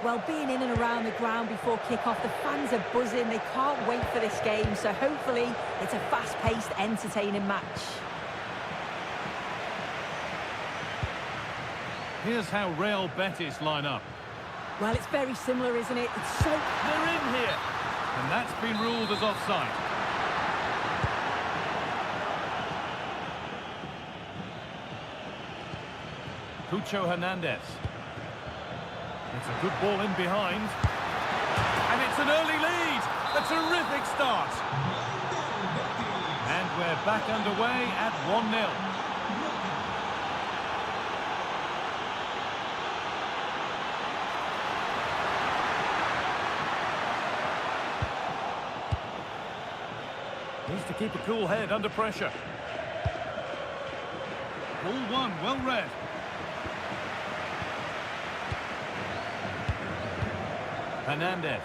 S1: Well, being in and around the ground before kick-off, the fans are buzzing. They can't wait for this game, so hopefully it's a fast-paced, entertaining match.
S5: Here's how Real Betis line up.
S1: Well, it's very similar, isn't it? It's so...
S5: They're in here, and that's been ruled as offside. Cucho Hernandez. It's a good ball in behind. And it's an early lead. A terrific start. And we're back underway at 1-0. Needs to keep a cool head under pressure. Ball one, well read. Hernandez.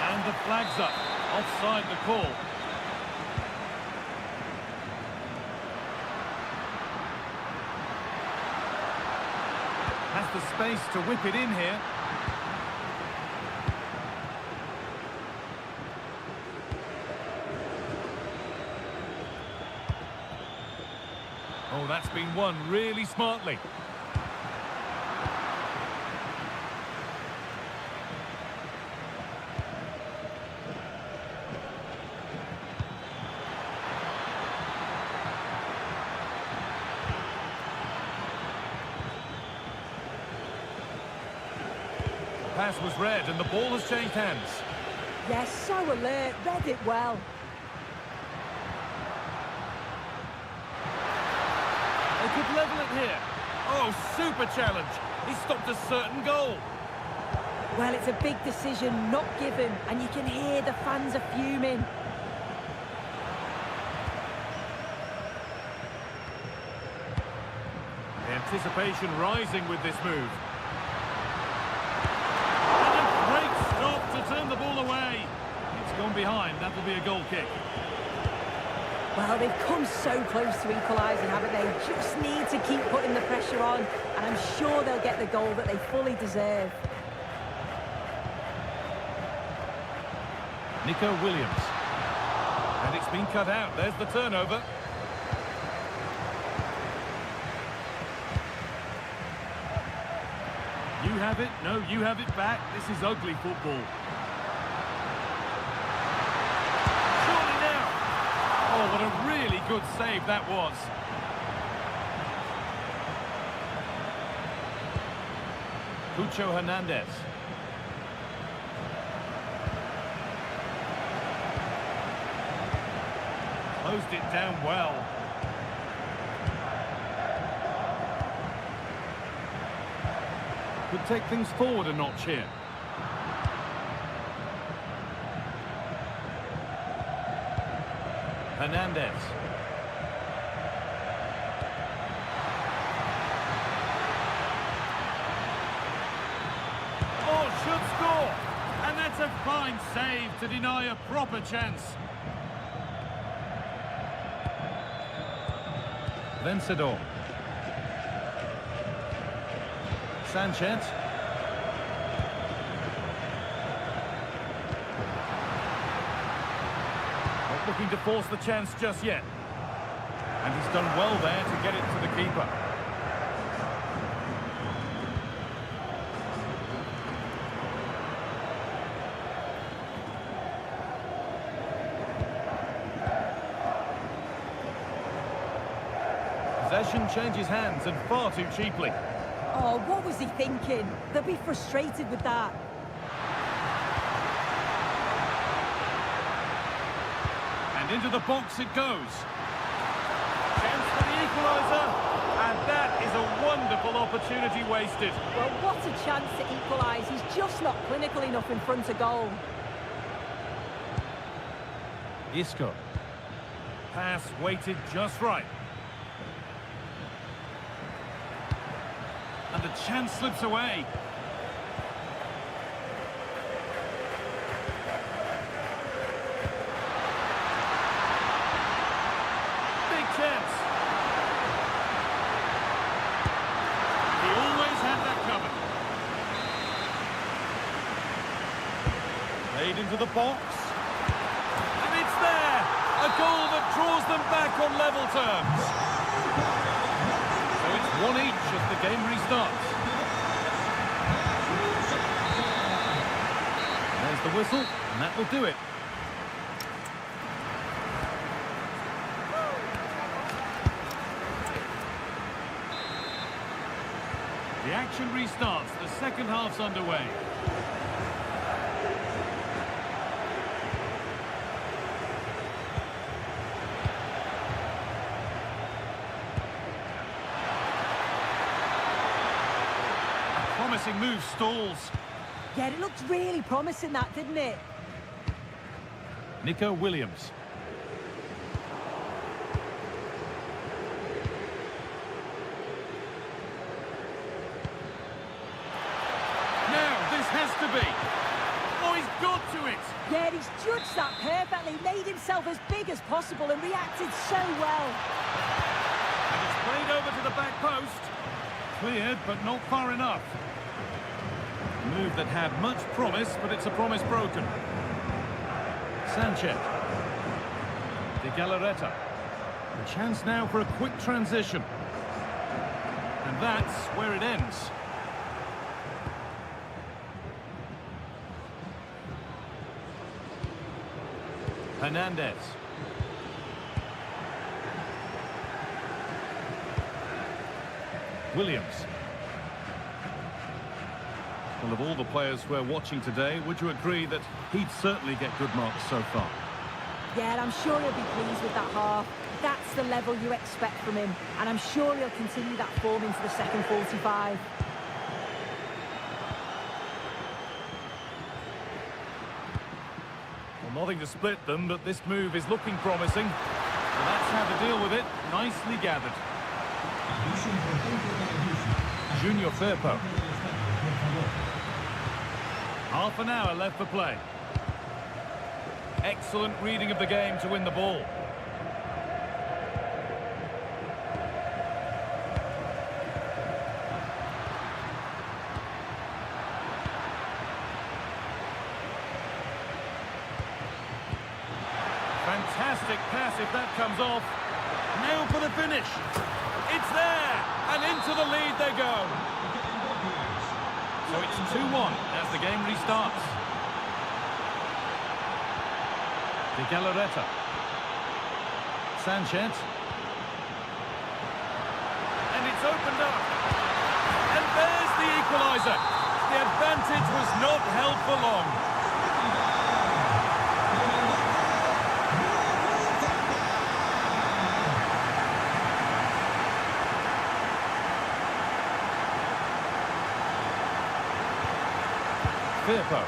S5: And the flag's up. Offside the call. Has the space to whip it in here. Oh, that's been won really smartly. The pass was read and the ball has changed hands.
S1: Yes, so alert. Read it well.
S5: They could level it here. Oh, super challenge. He stopped a certain goal.
S1: Well, it's a big decision, not given, and you can hear the fans are fuming.
S5: The anticipation rising with this move. And a great stop to turn the ball away. It's gone behind. That'll be a goal kick.
S1: Well, they've come so close to equalising, haven't they? Just need to keep putting the pressure on, and I'm sure they'll get the goal that they fully deserve.
S5: Nico Williams. And it's been cut out. There's the turnover. You have it. No, you have it back. This is ugly football. Oh, what a really good save that was. Cucho Hernandez. Closed it down well. Could take things forward a notch here. Hernandez. Oh, should score! And that's a fine save to deny a proper chance. Vencedor. Sanchez. Looking to force the chance just yet. And he's done well there to get it to the keeper. Possession changes hands and far too cheaply.
S1: Oh, what was he thinking? They'll be frustrated with that.
S5: Into the box it goes. Chance for the equaliser. And that is a wonderful opportunity wasted.
S1: Well, what a chance to equalise. He's just not clinical enough in front of goal.
S5: Isco. Pass weighted just right. And the chance slips away. the box. And it's there! A goal that draws them back on level terms. So it's 1 each as the game restarts. There's the whistle, and that will do it. The action restarts. The second half's underway. A promising move stalls.
S1: Yeah, it looked really promising, that, didn't it?
S5: Nico Williams. Has to be. Oh, he's got to it.
S1: Yeah, he's judged that perfectly, made himself as big as possible and reacted so well.
S5: And it's played over to the back post. Cleared, but not far enough. A move that had much promise, but it's a promise broken. Sanchez. De Galarreta. A chance now for a quick transition. And that's where it ends. Hernandez. Williams. Well, of all the players we're watching today, would you agree that he'd certainly get good marks so far?
S1: Yeah, I'm sure he'll be pleased with that half. That's the level you expect from him, and I'm sure he'll continue that form into the second 45.
S5: Nothing to split them, but this move is looking promising. So that's how to deal with it. Nicely gathered. Junior Firpo. Half an hour left for play. Excellent reading of the game to win the ball. Fantastic pass if that comes off. Now for the finish. It's there, and into the lead they go. So it's 2-1 as the game restarts. De Galarreta. Sanchez. And it's opened up. And there's the equaliser. The advantage was not held for long. Firpo.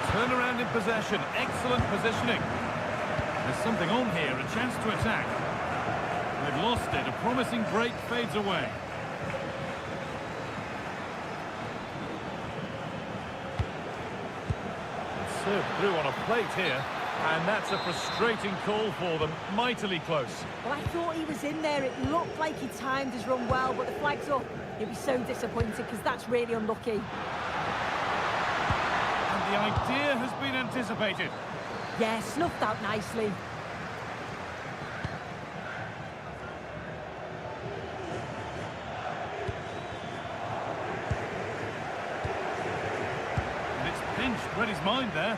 S5: Turnaround in possession, excellent positioning. There's something on here, a chance to attack. They've lost it, a promising break fades away. Served through on a plate here. And that's a frustrating call for them, mightily close.
S1: Well, I thought he was in there. It looked like he timed his run well, but the flag's up. He'll be so disappointed because that's really unlucky.
S5: And the idea has been anticipated.
S1: Yeah, snuffed out nicely.
S5: And it's pinched, read his mind there.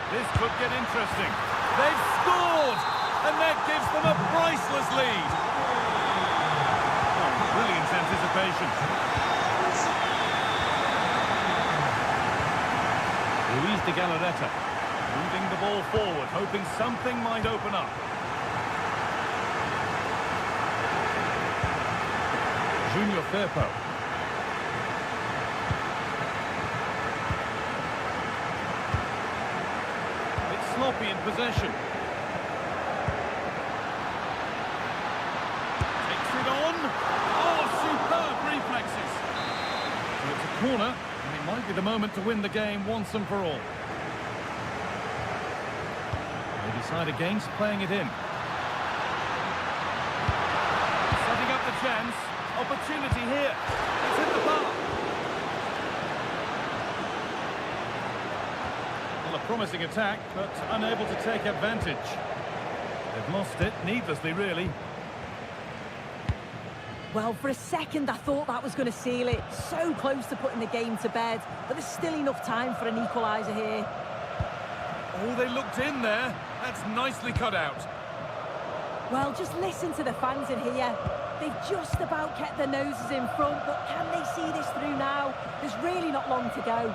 S5: This could get interesting. They've scored! And that gives them a priceless lead. Oh, brilliant anticipation. Luis de Galarreta moving the ball forward, hoping something might open up. Junior Firpo. Sloppy in possession. Takes it on. Oh, superb reflexes. So it's a corner, and it might be the moment to win the game once and for all. decide against playing it in. Setting up the chance. Opportunity here. It's in the park. Well, a promising attack, but unable to take advantage. They've lost it, needlessly, really.
S1: Well, for a second, I thought that was going to seal it. So close to putting the game to bed, but there's still enough time for an equaliser here.
S5: Oh, they looked in there. That's nicely cut out.
S1: Well, just listen to the fans in here. They've just about kept their noses in front, but can they see this through now? There's really not long to go.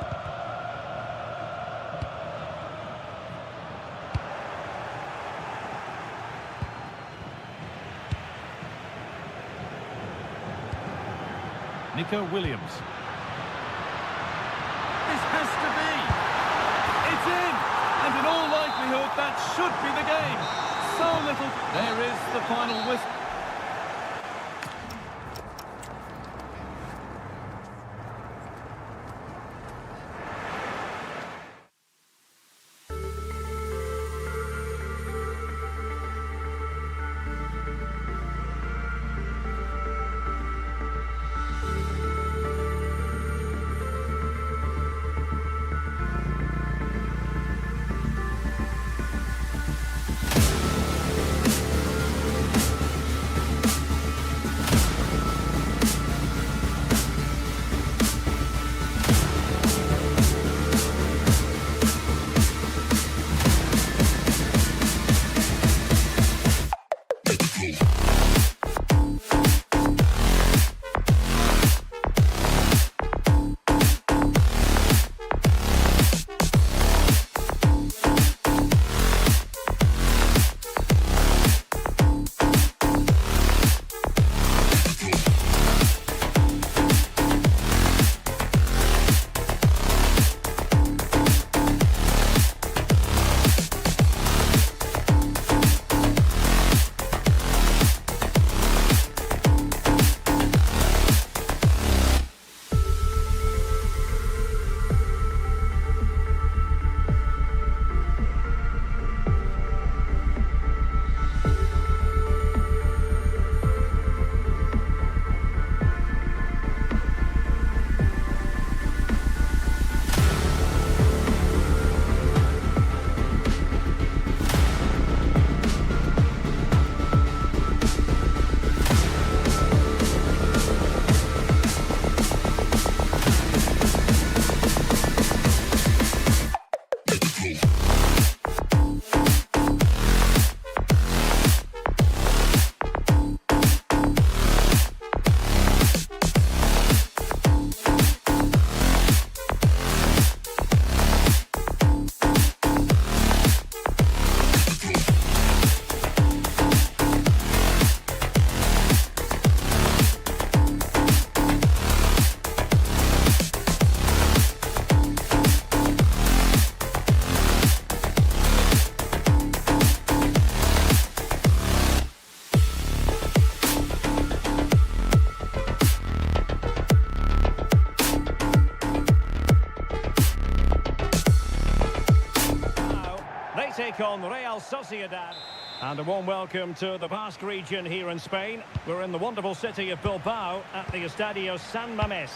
S5: Nico Williams. This has to be. It's in! And in all likelihood, that should be the game. So little. There is the final whistle.
S2: take on Real Sociedad. And a warm welcome to the Basque region here in Spain. We're in the wonderful city of Bilbao at the Estadio San Mamés.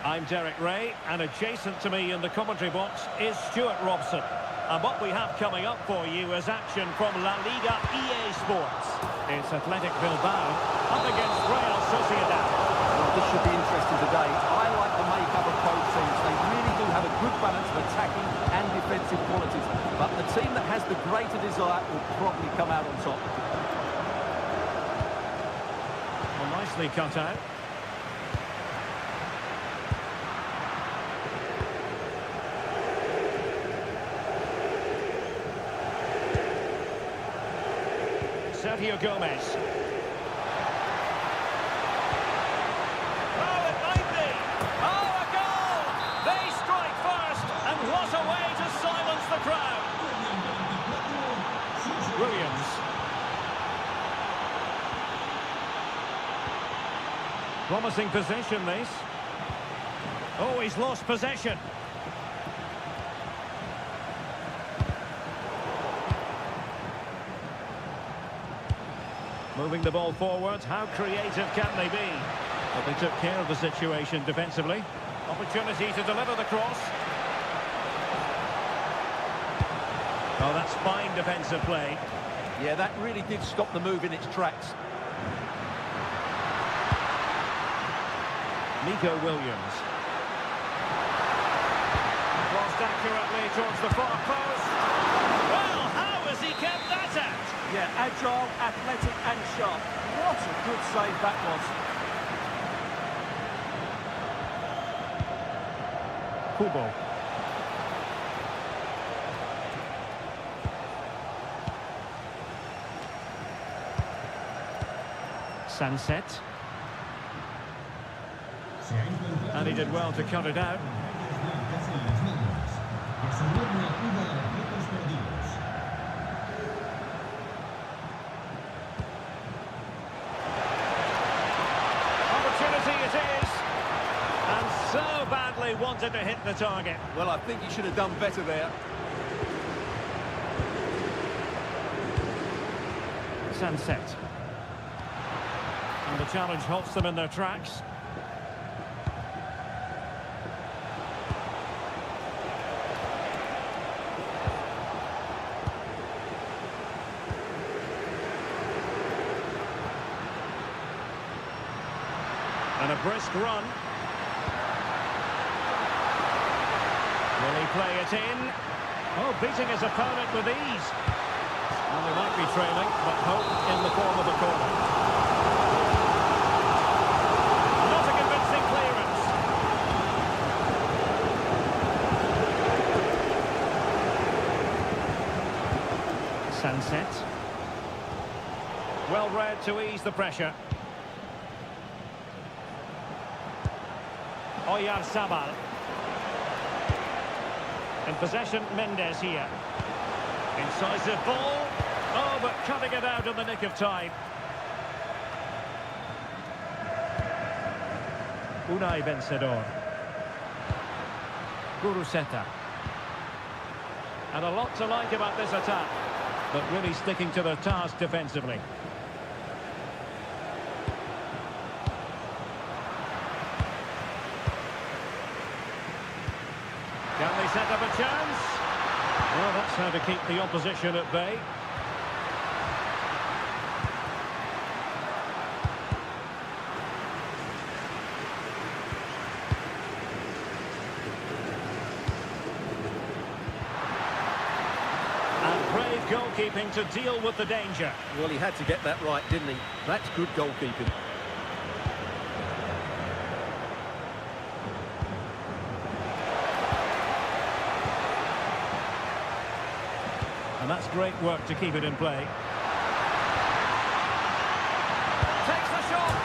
S2: I'm Derek Ray, and adjacent to me in the commentary box is Stuart Robson. And what we have coming up for you is action from La Liga EA Sports. It's Athletic Bilbao up against Real Sociedad.
S3: Well, this should be interesting today. I like the makeup of both teams. They really do have a good balance of attacking and defensive qualities. But the team that has the greater desire will probably come out on top.
S2: Well, nicely cut out. Sergio Gomez. Oh, it might be! Oh, a goal! They strike first, and what a way to silence the crowd! Williams. Promising possession, this. Oh, he's lost possession. Moving the ball forward, how creative can they be? But they took care of the situation defensively. Opportunity to deliver the cross. Oh, that's fine defensive play.
S3: Yeah, that really did stop the move in its tracks.
S2: Nico Williams. Crossed accurately towards the far post. Well, how has he kept that out?
S3: Yeah, agile, athletic and sharp. What a good save that was.
S2: Kubo. Sunset. And he did well to cut it out. Opportunity it is. And so badly wanted to hit the target.
S3: Well, I think he should have done better there.
S2: Sunset. And the challenge halts them in their tracks. And a brisk run. Will he play it in? Oh, beating his opponent with ease. Well, they might be trailing, but hope in the form of a corner. Not a convincing clearance. Sunset. Well read to ease the pressure. Oyarzabal. In possession, Mendes here. Incisive ball. Oh, but cutting it out in the nick of time. Unai Vencedor. Guruseta. And a lot to like about this attack, but really sticking to their task defensively. Can they set up a chance? Well, that's how to keep the opposition at bay. And brave goalkeeping to deal with the danger.
S3: Well, he had to get that right, didn't he? That's good goalkeeping.
S2: And that's great work to keep it in play. Takes the shot!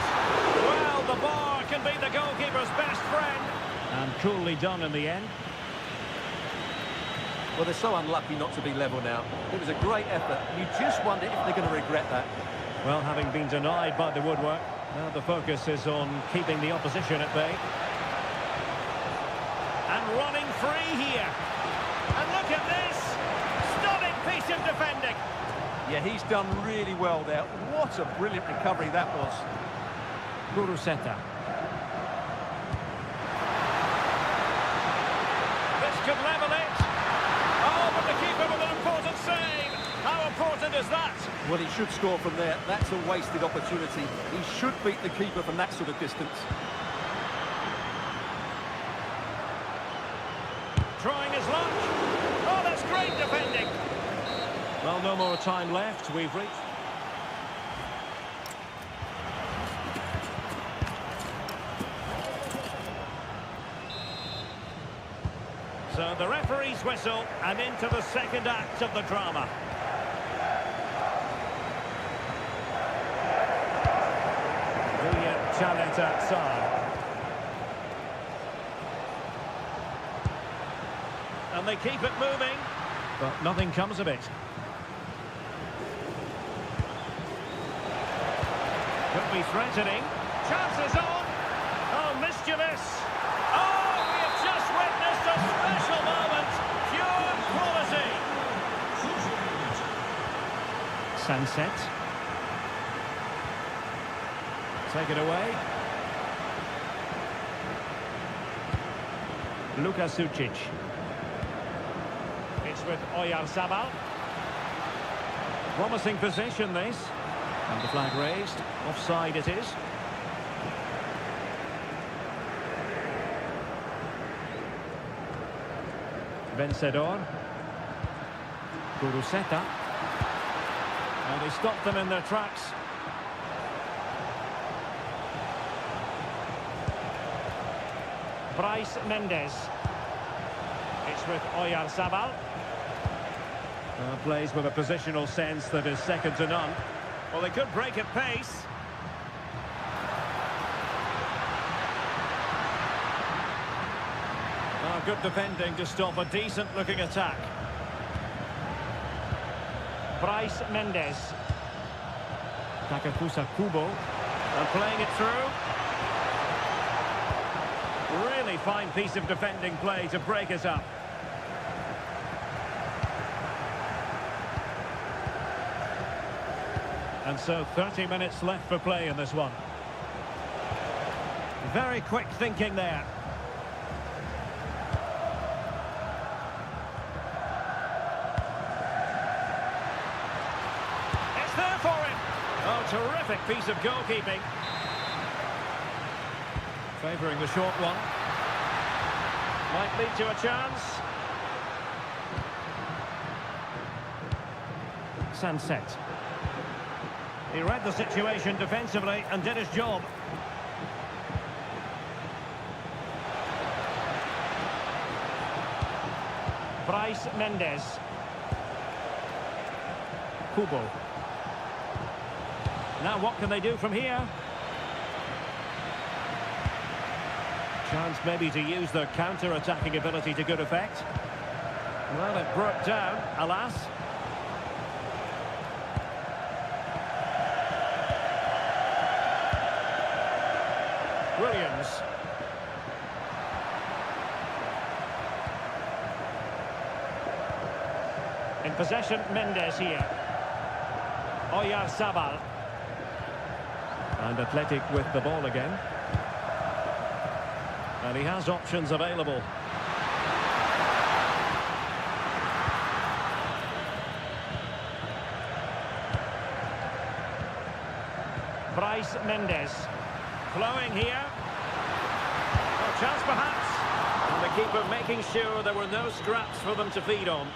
S2: Well, the bar can be the goalkeeper's best friend. And coolly done in the end.
S3: Well, they're so unlucky not to be level now. It was a great effort. You just wonder if they're going to regret that.
S2: Well, having been denied by the woodwork, now the focus is on keeping the opposition at bay. And running free here. And look at this! Stunning piece of defending.
S3: Yeah, he's done really well there. What a brilliant recovery that was.
S2: Guruseta. This could level it. Oh, but the keeper with an important save. How important is that?
S3: Well, he should score from there. That's a wasted opportunity. He should beat the keeper from that sort of distance.
S2: Trying his luck. Oh, that's great defending. Well, no more time left. We've reached... So the referee's whistle and into the second act of the drama. Brilliant challenge outside. And they keep it moving, but nothing comes of it. Could be threatening. Chances on. Oh, mischievous. Oh, we have just witnessed a special moment. Pure quality. Sunset. Take it away. Sucic. It's with Oyarzabal. Promising position, this. And the flag raised. Offside it is. Vencedor. Kuruseta. And he stopped them in their tracks. Bryce Mendes. It's with Oyarzabal. Plays with a positional sense that is second to none. Well, they could break at pace. Good defending to stop a decent-looking attack. Bryce Mendes. Takafusa Kubo. And playing it through. Really fine piece of defending play to break us up. And so 30 minutes left for play in this one. Very quick thinking there. It's there for him. Oh, terrific piece of goalkeeping. Favouring the short one. Might lead to a chance. Sunset. He read the situation defensively and did his job. Bryce Mendes. Kubo. Now what can they do from here? Chance maybe to use their counter-attacking ability to good effect. Well, it broke down, alas. Williams. In possession, Mendes here. Oyarzabal. And Athletic with the ball again. And he has options available. Bryce Mendes. Flowing here. A chance perhaps. And the keeper making sure there were no scraps for them to feed on.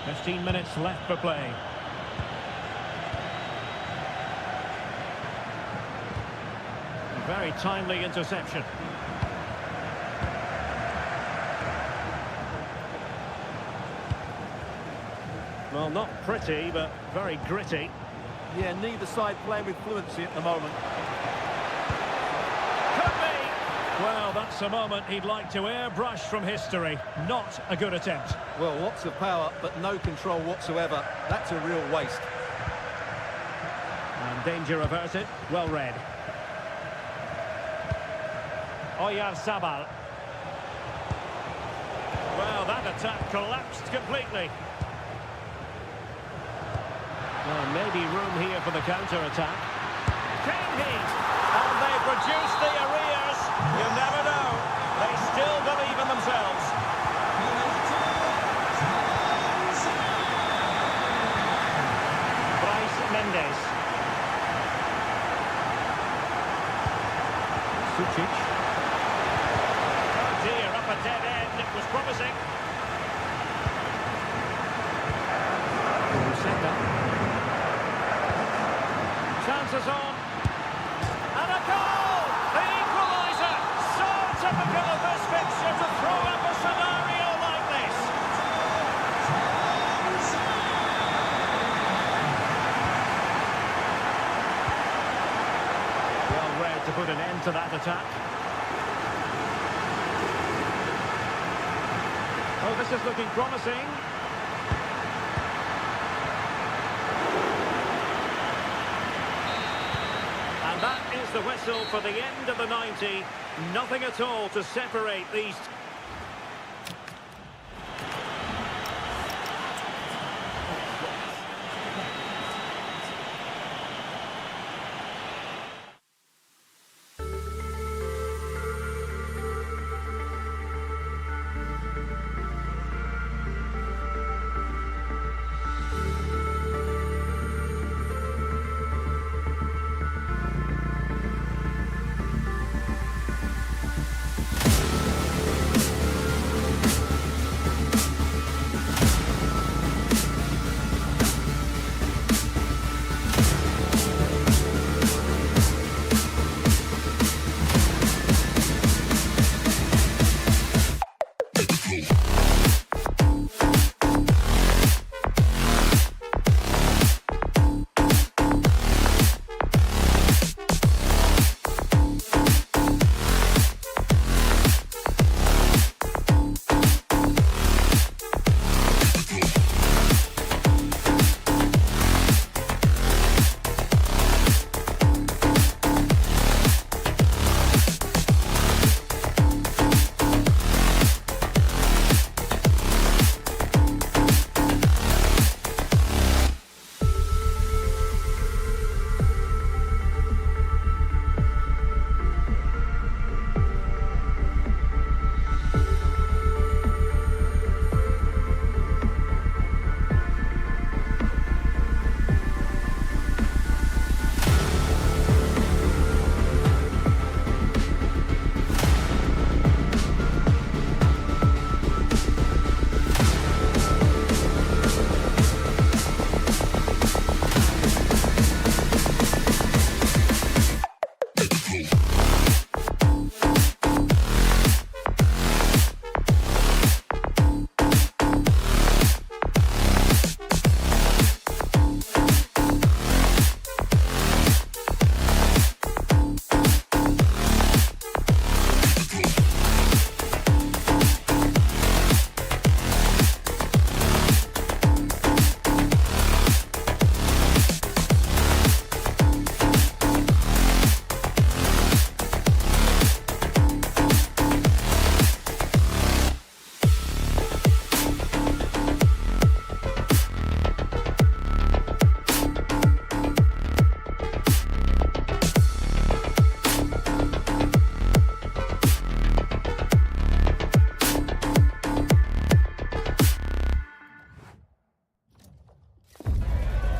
S2: 15 minutes left for play. A very timely interception. Well, not pretty, but very gritty.
S3: Yeah, neither side playing with fluency at the moment.
S2: Could be! Well, that's a moment he'd like to airbrush from history. Not a good attempt.
S3: Well, lots of power, but no control whatsoever. That's a real waste.
S2: And danger averted. Well read. Oyarzabal. Well, that attack collapsed completely. Well, maybe room here for the counter-attack. Can he? And they produce the arrears. You never know. They still believe in themselves. Bryce Mendes. Sucic. Oh dear, up a dead end. It was promising. Kuruseta. Chances on. And a goal! The equaliser! So typical of this fixture to throw up a scenario like this. Well read to put an end to that attack. Oh, this is looking promising. That is the whistle for the end of the 90. Nothing at all to separate these.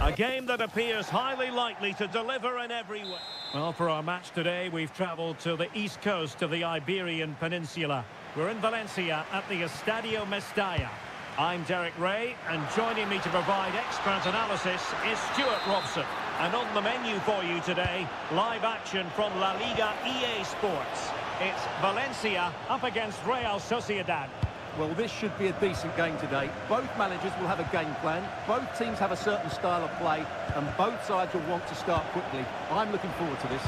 S2: A game that appears highly likely to deliver in every way. Well, for our match today, we've travelled to the east coast of the Iberian Peninsula. We're in Valencia at the Estadio Mestalla. I'm Derek Ray, and joining me to provide expert analysis is Stuart Robson. And on the menu for you today, live action from La Liga EA Sports. It's Valencia up against Real Sociedad.
S3: Well, this should be a decent game today. Both managers will have a game plan. Both teams have a certain style of play, and both sides will want to start quickly. I'm looking forward to this.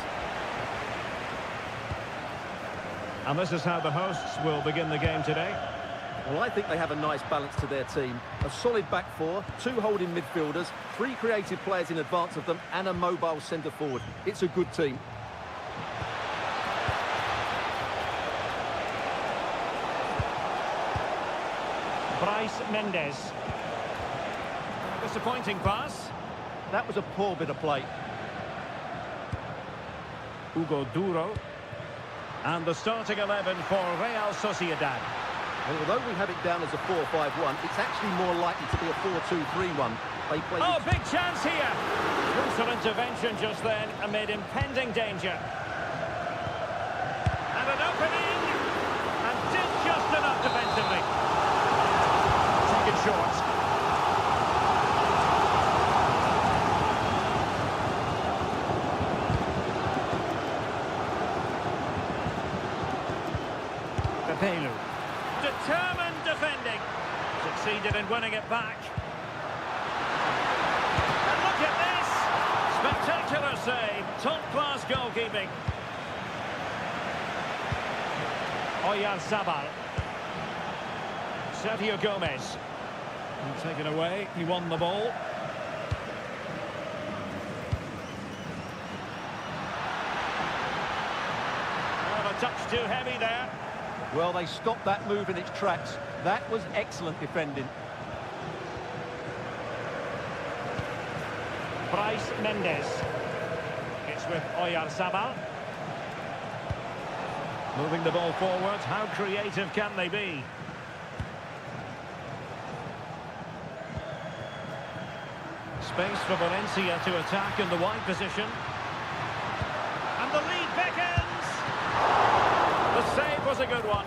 S2: And this is how the hosts will begin the game today.
S3: Well, I think they have a nice balance to their team. A solid back four, 2 holding midfielders, 3 creative players in advance of them, and a mobile centre forward. It's a good team.
S2: Bryce Mendes. Disappointing pass.
S3: That was a poor bit of play.
S2: Hugo Duro. And the starting 11 for Real Sociedad.
S3: And although we have it down as a 4-5-1, it's actually more likely to be a 4-2-3-1. They play.
S2: Oh, big chance here! Crucial intervention just then amid impending danger. And an opening! And did just enough defensively. Taken short. Pepelu. Determined defending. Succeeded in winning it back. And look at this! Spectacular save. Top-class goalkeeping. Oyarzabal. Sergio Gomez. And taken away. He won the ball. Oh, a touch too heavy there.
S3: Well, they stopped that move in its tracks. That was excellent defending.
S2: Bryce Mendes. It's with Oyarzabal. Moving the ball forward. How creative can they be? Space for Valencia to attack in the wide position. And the lead beckons! The save was a good one.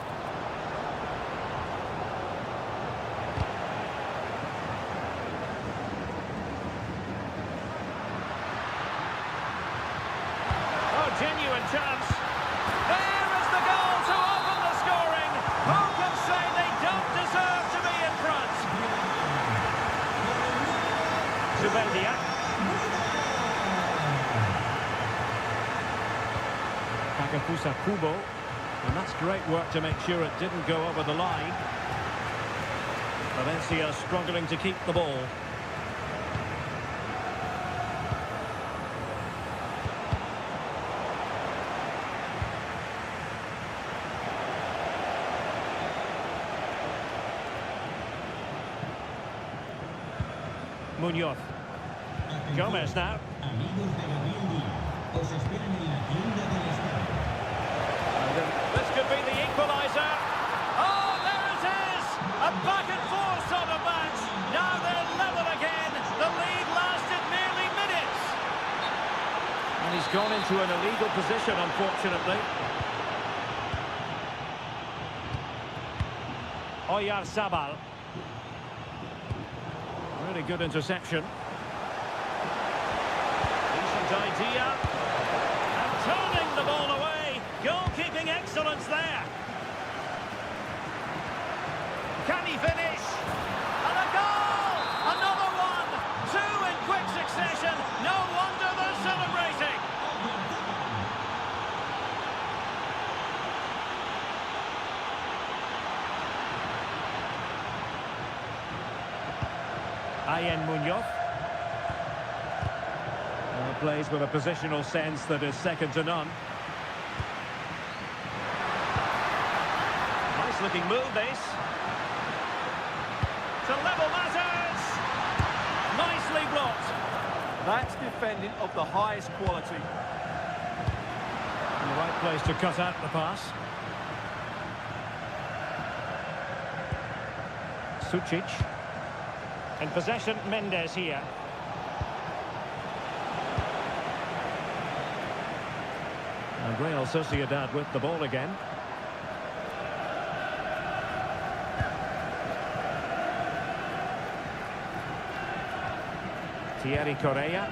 S2: Oh, genuine chance. There is the goal to open the scoring. Who can say they don't deserve to be in front? Sevilla. Akafusa Kubo. And that's great work to make sure it didn't go over the line. Valencia struggling to keep the ball. Muñoz. Gomez now. This could be the equaliser. Oh, there it is! A back and forth sort of match. Now they're level again. The lead lasted merely minutes. And he's gone into an illegal position, unfortunately. Oyarzabal. Really good interception. Decent idea. And turning the ball away. Goalkeeping excellence there. Can he finish? And a goal! Another one! 2 in quick succession. No wonder they're celebrating. Muñoz. Plays with a positional sense that is second to none. Nice looking move this. To level matters. Nicely blocked.
S3: That's defending of the highest quality.
S2: In the right place to cut out the pass. Sucic. In possession, Mendes here. And Real Sociedad with the ball again. Thierry Correa.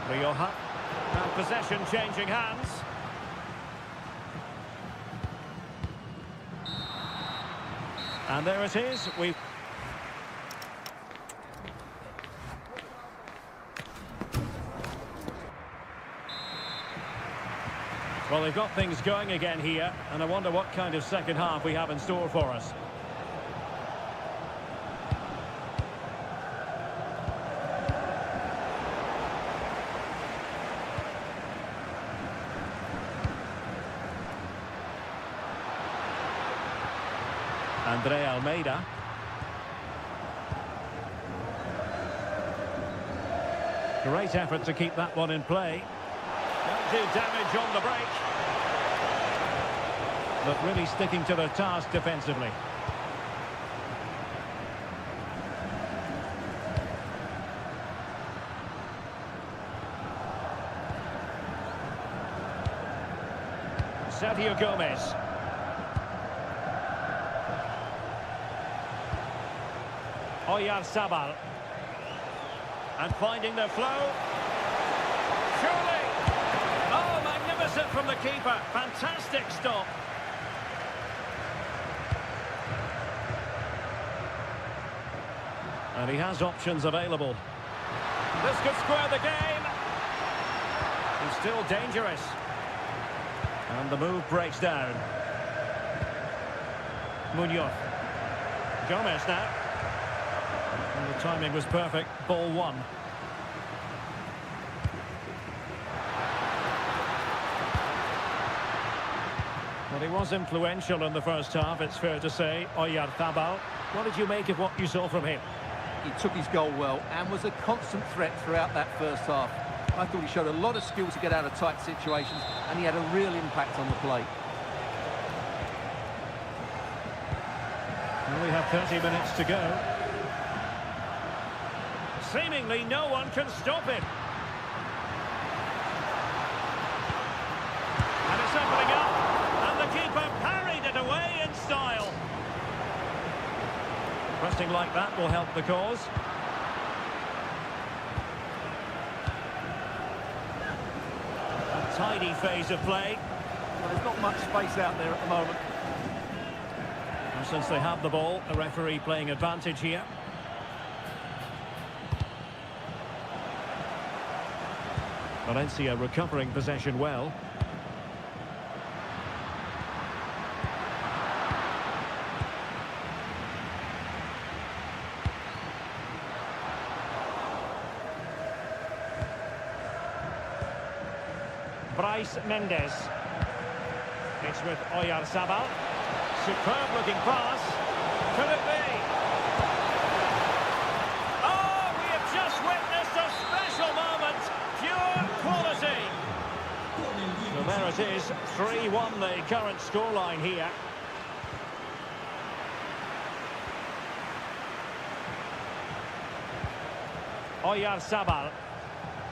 S2: Rioja. And possession changing hands. And there it is. Well, they've got things going again here, and I wonder what kind of second half we have in store for us. Andre Almeida. Great effort to keep that one in play. Don't do damage on the break. But really sticking to their task defensively. Sergio Gomez. Oyarzabal. And finding their flow. Surely! Oh, magnificent from the keeper. Fantastic stop. And he has options available. This could square the game. He's still dangerous. And the move breaks down. Munoz. Gomez now. And the timing was perfect. Ball one. Well, he was influential in the first half, it's fair to say. Oyarzabal. What did you make of what you saw from him?
S3: He took his goal well and was a constant threat throughout that first half. I thought he showed a lot of skill to get out of tight situations, and he had a real impact on the play.
S2: Well, we have 30 minutes to go. Seemingly no one can stop him. And it's opening up, and the keeper parried it away in style. Pressing like that will help the cause. A tidy phase of play.
S3: Well, there's not much space out there at the moment.
S2: And since they have the ball, the referee playing advantage here. Valencia recovering possession well. Bryce Mendes. It's with Oyarzabal. Superb looking pass. Could it be? Oh, we have just witnessed a special moment. Pure quality. So there it is. 3-1 the current scoreline here. Oyarzabal.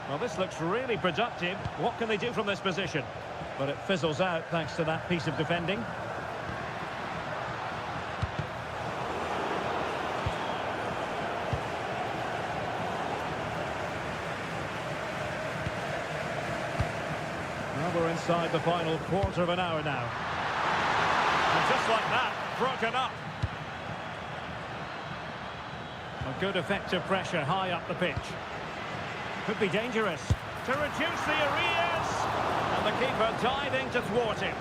S2: Well, this looks really productive. What can they do from this position? But it fizzles out thanks to that piece of defending. Well, we're inside the final quarter of an hour now. And just like that, broken up. A good effective pressure high up the pitch. Could be dangerous to reduce the arrears, and the keeper diving to thwart him.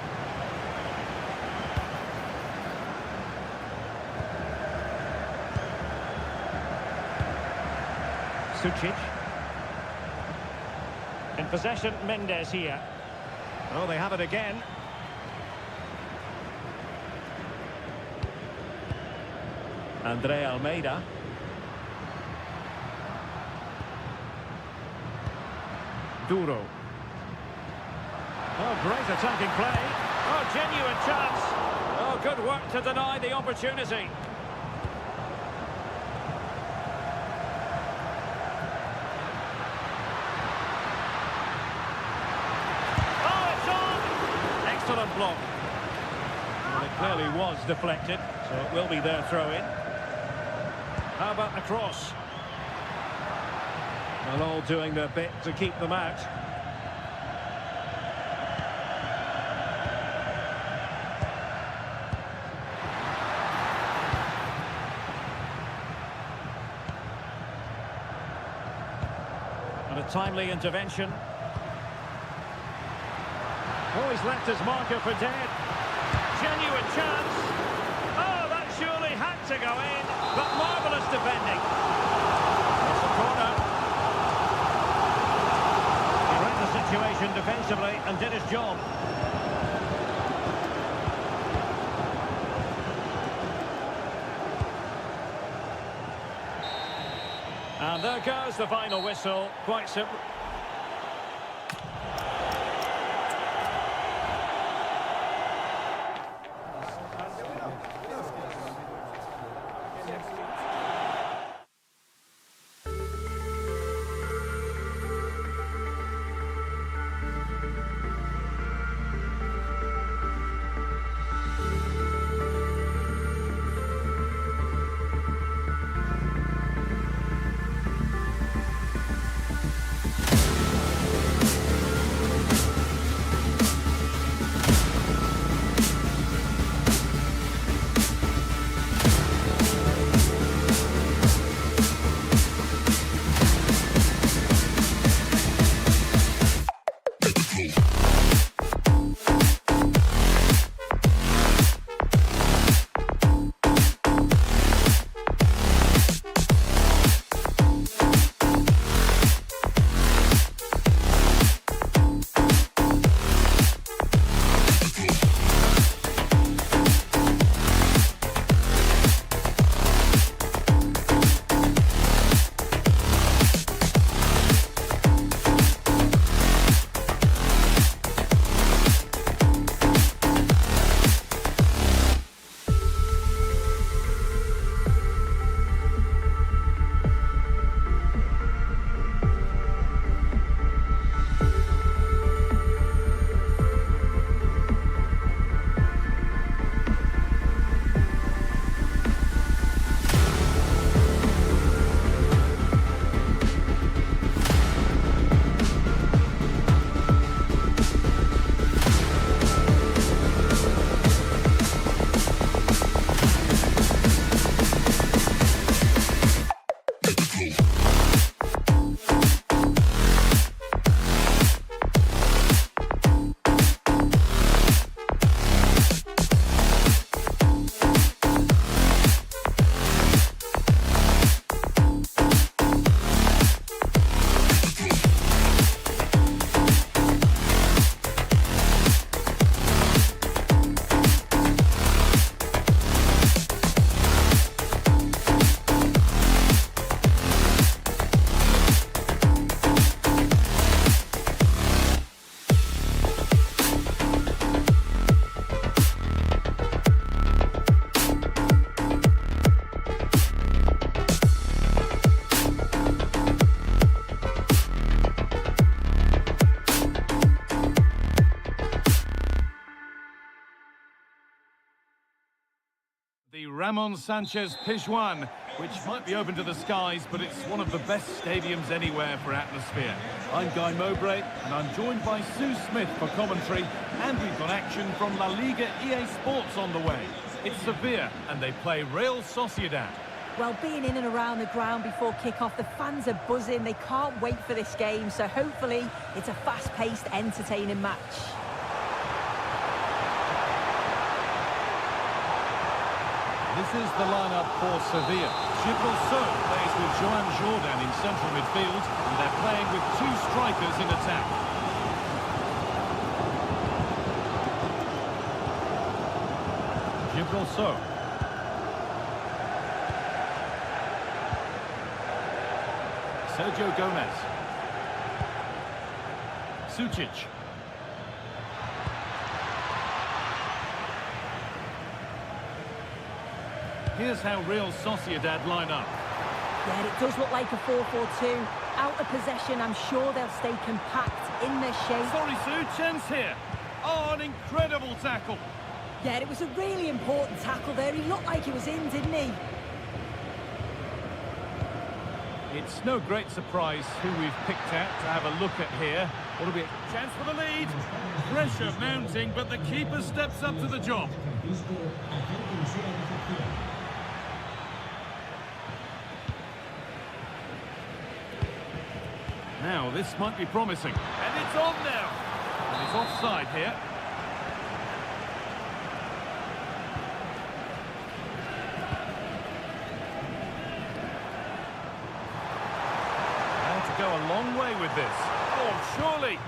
S2: Sucic. In possession, Mendes here. Oh, they have it again. Andre Almeida. Duro. Oh, great attacking play. Oh, genuine chance. Oh, good work to deny the opportunity. block. Well, it clearly was deflected, so it will be their throw-in. How about the cross? Well, all doing their bit to keep them out. And a timely intervention. Oh, he's left his marker for dead. Genuine chance. Oh, that surely had to go in, but marvellous defending. It's a corner. He read the situation defensively and did his job. And there goes the final whistle. Quite simple.
S5: The Ramon Sanchez Pizjuan, which might be open to the skies, but it's one of the best stadiums anywhere for atmosphere. I'm Guy Mowbray, and I'm joined by Sue Smith for commentary, and we've got action from La Liga EA Sports on the way. It's Sevilla, and they play Real Sociedad.
S1: Well, being in and around the ground before kick-off, the fans are buzzing. They can't wait for this game, so hopefully it's a fast-paced, entertaining match.
S5: This is the lineup for Sevilla. Gibraltar plays with Joan Jordan in central midfield, and they're playing with two strikers in attack. Gibraltar. Sergio Gomez. Sucic. Here's how Real Sociedad line up.
S1: Yeah, it does look like a 4-4-2. Out of possession, I'm sure they'll stay compact in their shape.
S5: Sorry, Sue, chance here. Oh, an incredible tackle.
S1: Yeah, it was a really important tackle there. He looked like he was in, didn't he?
S5: It's no great surprise who we've picked out to have a look at here. What'll be a chance for the lead? Pressure mounting, but the keeper steps up to the job. Now, this might be promising. And it's on now. And it's offside here. Now to go a long way with this. Oh, surely.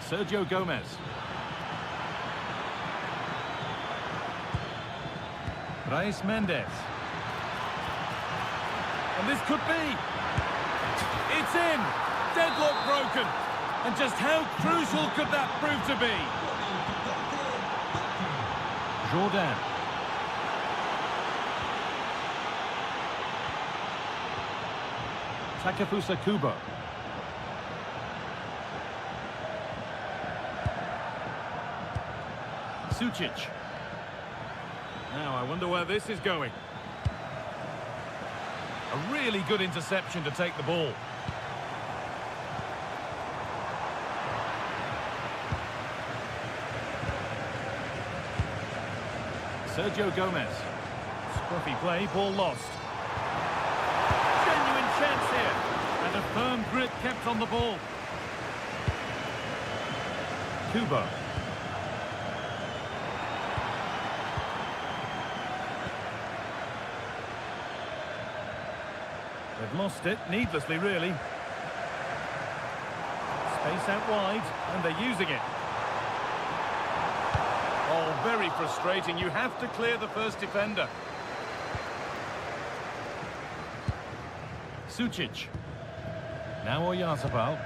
S5: Sergio Gomez. Brais Mendes. And this could be. It's in. Deadlock broken. And just how crucial could that prove to be? Jordan. Takefusa Kubo. Sucic. Now, I wonder where this is going. A really good interception to take the ball. Sergio Gomez. Scruffy play, ball lost. Genuine chance here. And a firm grip kept on the ball. Kubo. They've lost it, needlessly really. Space out wide, and they're using it. Oh, very frustrating. You have to clear the first defender. Sucic. Now Oyarzabal.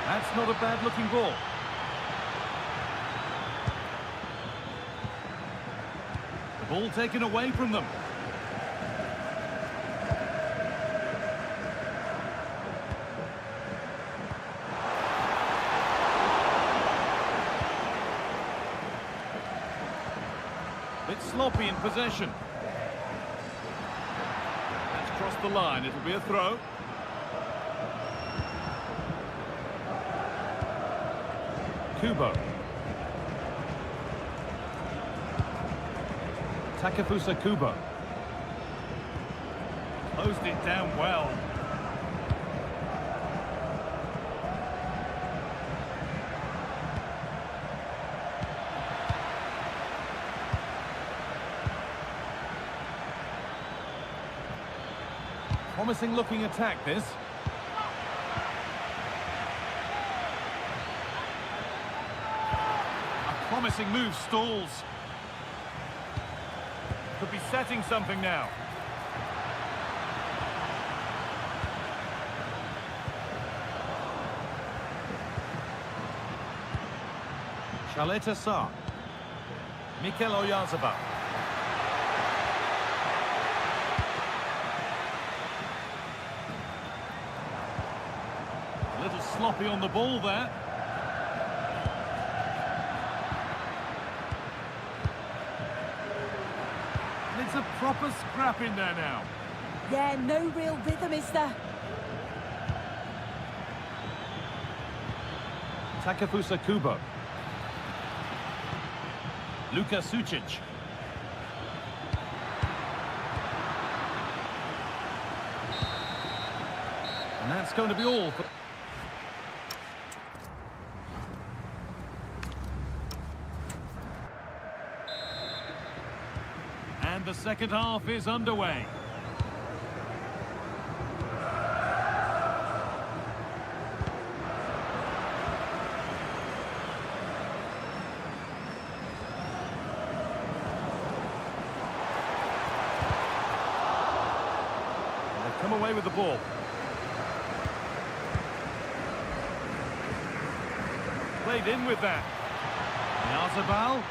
S5: That's not a bad-looking ball. The ball taken away from them. Bit sloppy in possession. That's crossed the line. It'll be a throw. Kubo. Takefusa Kubo. Closed it down well. Promising looking attack, this. A promising move stalls. Could be setting something now. Chaleta Sarr. Mikel Oyarzabal. A little sloppy on the ball there. And it's a proper scrap in there now.
S1: Yeah, no real rhythm, is there?
S5: Takefusa Kubo. Luka Sucic. And that's going to be all for... And the second half is underway. Come away with the ball. Played in with that. Oyarzabal.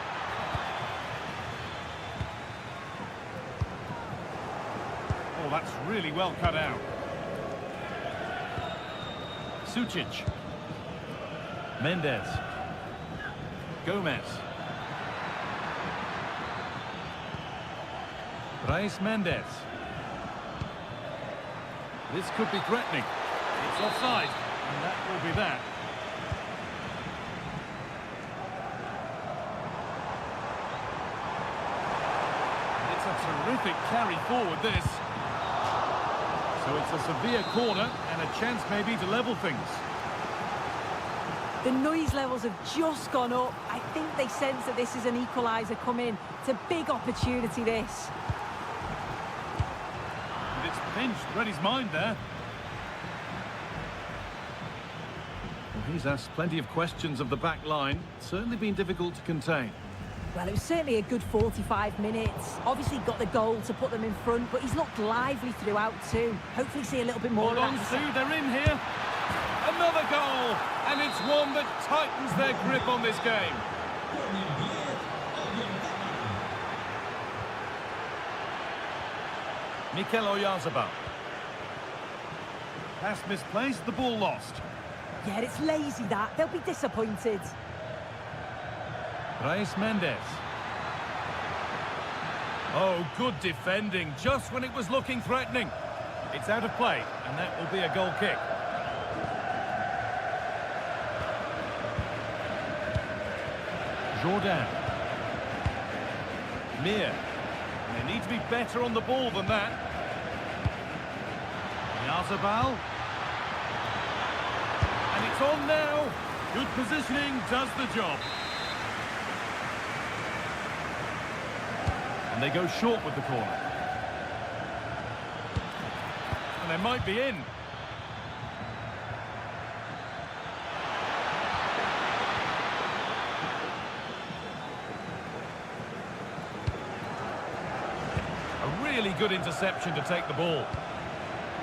S5: Oh, that's really well cut out. Sucic. Mendes. Gomez. Brais Mendes. This could be threatening. It's offside, and that will be that. It's a terrific carry forward, this. So it's a severe corner, and a chance maybe to level things.
S1: The noise levels have just gone up. I think they sense that this is an equaliser coming. It's a big opportunity, this.
S5: And it's pinched, read his mind there. Well, he's asked plenty of questions of the back line. Certainly been difficult to contain.
S1: Well, it was certainly a good 45 minutes. Obviously got the goal to put them in front, but he's looked lively throughout too. Hopefully see a little bit more
S5: Hold
S1: of
S5: on,
S1: that.
S5: Sue, they're in here. Another goal, and it's one that tightens their grip on this game. Mikel Oyarzabal. Pass misplaced, the ball lost.
S1: Yeah, it's lazy that. They'll be disappointed.
S5: Brais Mendes. Oh, good defending, just when it was looking threatening. It's out of play, and that will be a goal kick. Jordan. Mir. They need to be better on the ball than that. Yazabal. And it's on now. Good positioning does the job. And they go short with the corner. And they might be in. A really good interception to take the ball.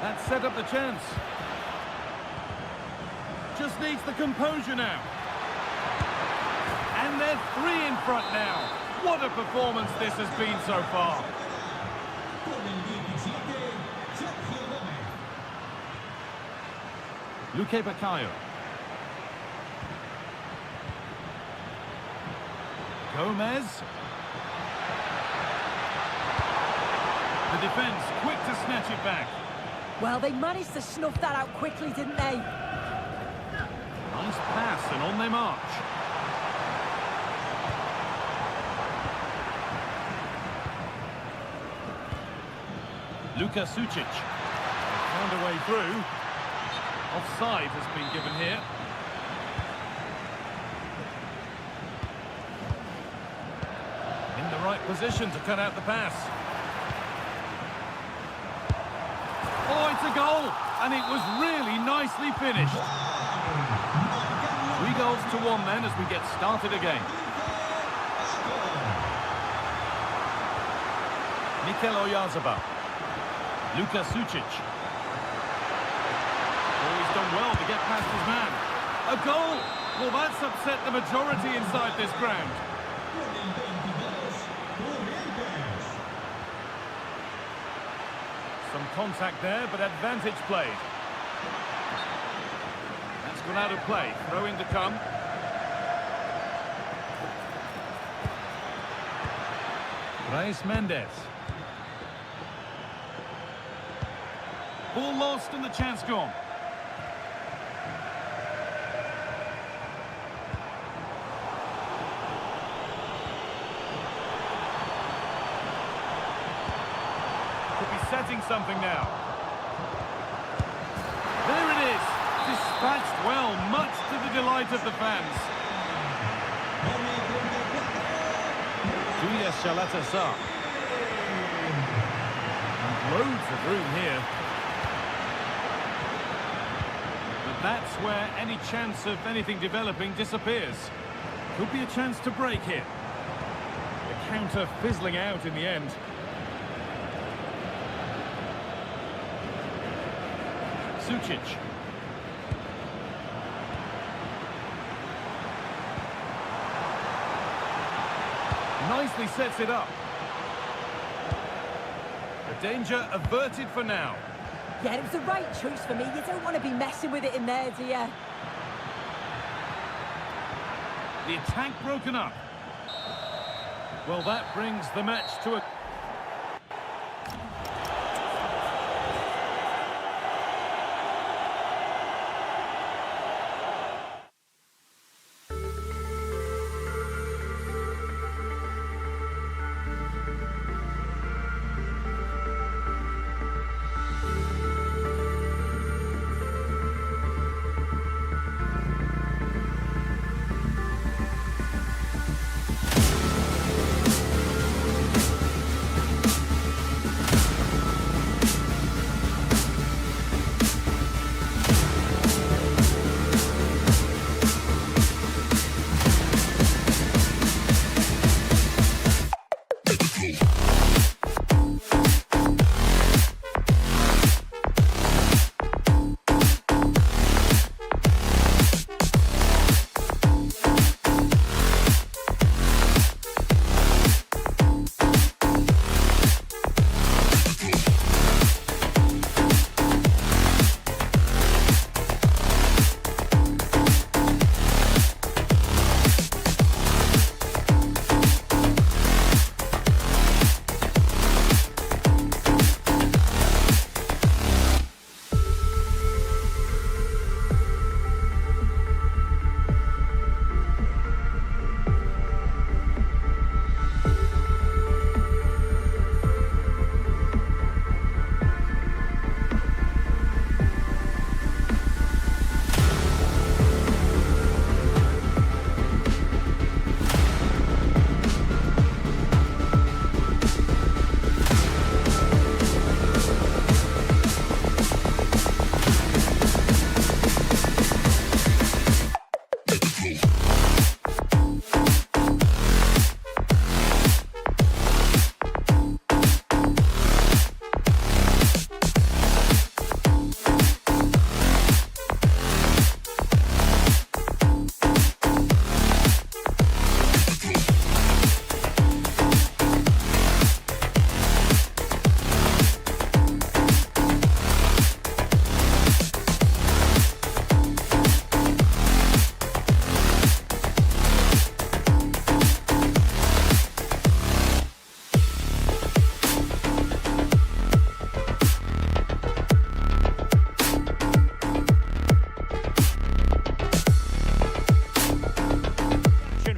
S5: That set up the chance. Just needs the composure now. And they're 3 in front now. What a performance this has been so far. Luque Bacallo. Gomez. The defence quick to snatch it back.
S1: Well, they managed to snuff that out quickly, didn't they?
S5: Nice pass, and on they march. Luka Sucic. Found a way through. Offside has been given here. In the right position to cut out the pass. Oh, it's a goal! And it was really nicely finished. 3 goals to 1 then as we get started again. Mikel Oyarzabal. Luka Sucic. Oh, he's done well to get past his man. A goal! Well, that's upset the majority inside this ground. Some contact there, but advantage played. That's gone out of play. Throw-in to come. Brais Mendes. Ball lost and the chance gone. Could be setting something now. There it is. Dispatched well, much to the delight of the fans.
S2: Julia Shalata.
S5: Loads of room here. That's where any chance of anything developing disappears. Could be a chance to break here. The counter fizzling out in the end. Sucic. Nicely sets it up. The danger averted for now.
S1: Yeah, it was the right choice for me. You don't want to be messing with it in there, do you?
S5: The attack broken up. Well, that brings the match to a...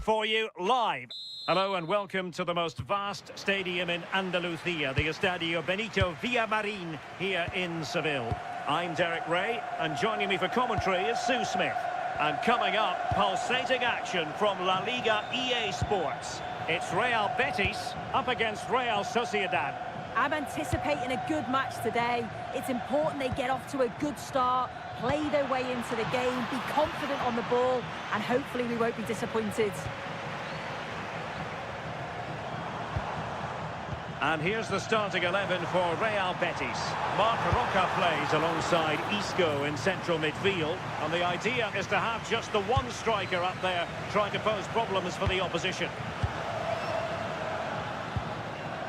S2: For you live. Hello and welcome to the most vast stadium in Andalusia, the Estadio Benito Villamarin here in Seville. I'm Derek Ray, and joining me for commentary is Sue Smith. And coming up, pulsating action from La Liga EA Sports. It's Real Betis up against Real Sociedad.
S1: I'm anticipating a good match today. It's important they get off to a good start, play their way into the game, be confident on the ball, and hopefully we won't be disappointed.
S2: And here's the starting 11 for Real Betis. Marc Roca plays alongside Isco in central midfield. And the idea is to have just the one striker up there trying to pose problems for the opposition.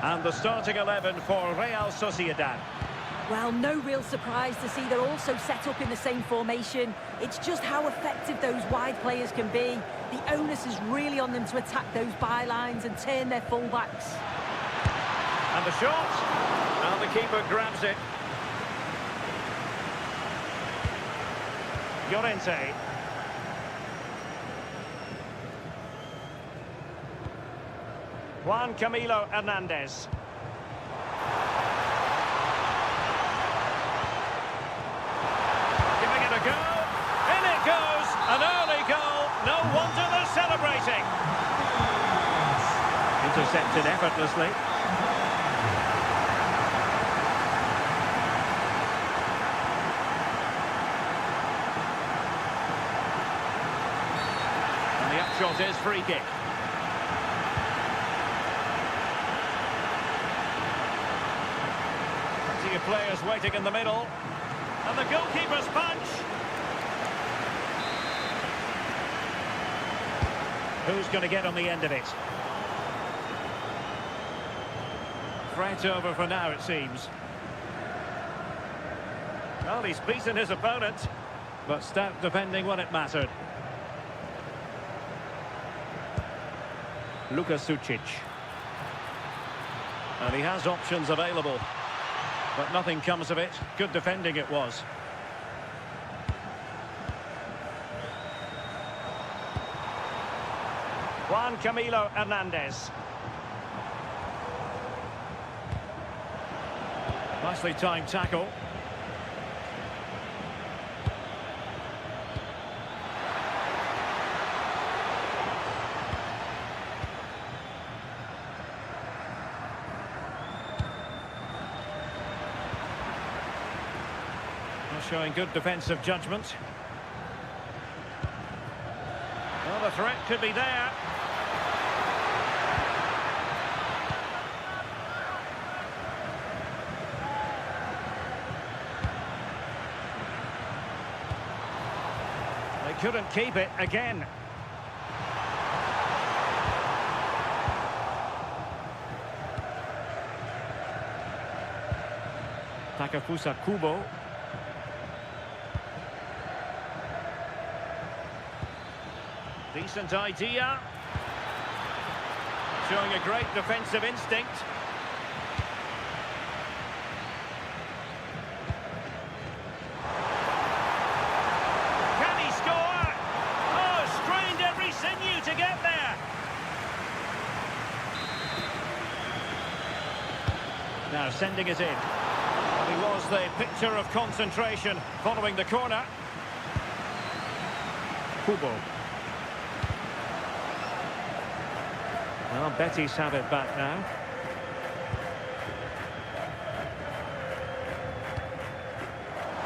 S2: And the starting 11 for Real Sociedad.
S1: Well, no real surprise to see they're also set up in the same formation. It's just how effective those wide players can be. The onus is really on them to attack those bylines and turn their fullbacks.
S2: And the shot, and the keeper grabs it. Llorente. Juan Camilo Hernandez. Giving it a go. In it goes. An early goal. No wonder they're celebrating. Intercepted effortlessly. Shot is free kick. Plenty of players waiting in the middle. And the goalkeeper's punch. Who's going to get on the end of it? Threat over for now, it seems. Well, he's beaten his opponent, but stout defending when it mattered. Luka Sucic. And he has options available, but nothing comes of it. Good defending it was. Juan Camilo Hernandez. Nicely timed tackle. Showing good defensive judgment. Well, the threat could be there. They couldn't keep it again. Takafusa Kubo. Decent idea. Showing a great defensive instinct. Can he score? Oh, strained every sinew to get there. Now sending it in. Well, he was the picture of concentration following the corner. Kubo. Well, Betis have it back now.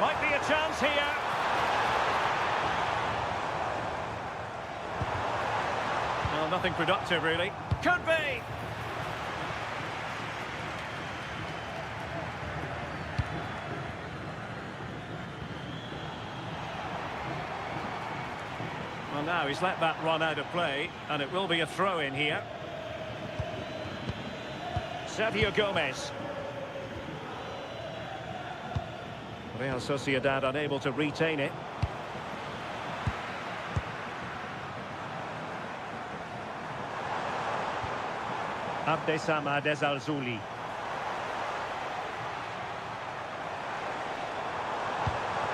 S2: Might be a chance here. Well, nothing productive, really. Could be. Well, now he's let that run out of play, and it will be a throw-in here. Sergio Gomez. Real Sociedad unable to retain it. Abdessamad Al-Zuli.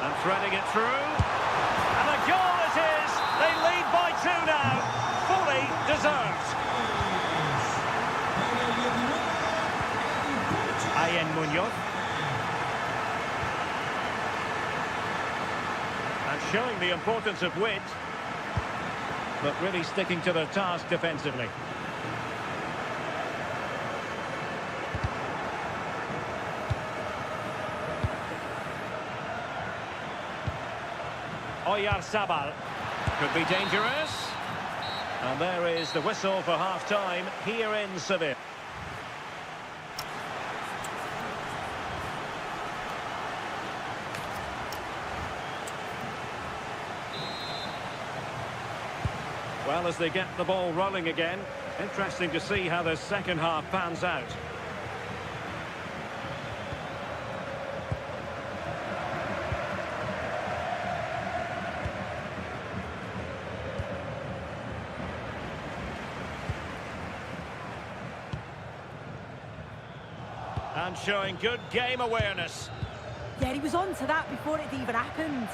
S2: And threading it through. And a goal it is! They lead by 2 now. Fully deserved. Ian Munoz. And showing the importance of wit, but really sticking to their task defensively. Oyarzabal. Could be dangerous. And there is the whistle for half-time here in Sevilla. Well, as they get the ball rolling again, interesting to see how the second half pans out. And showing good game awareness.
S1: Yeah, he was on to that before it even happened.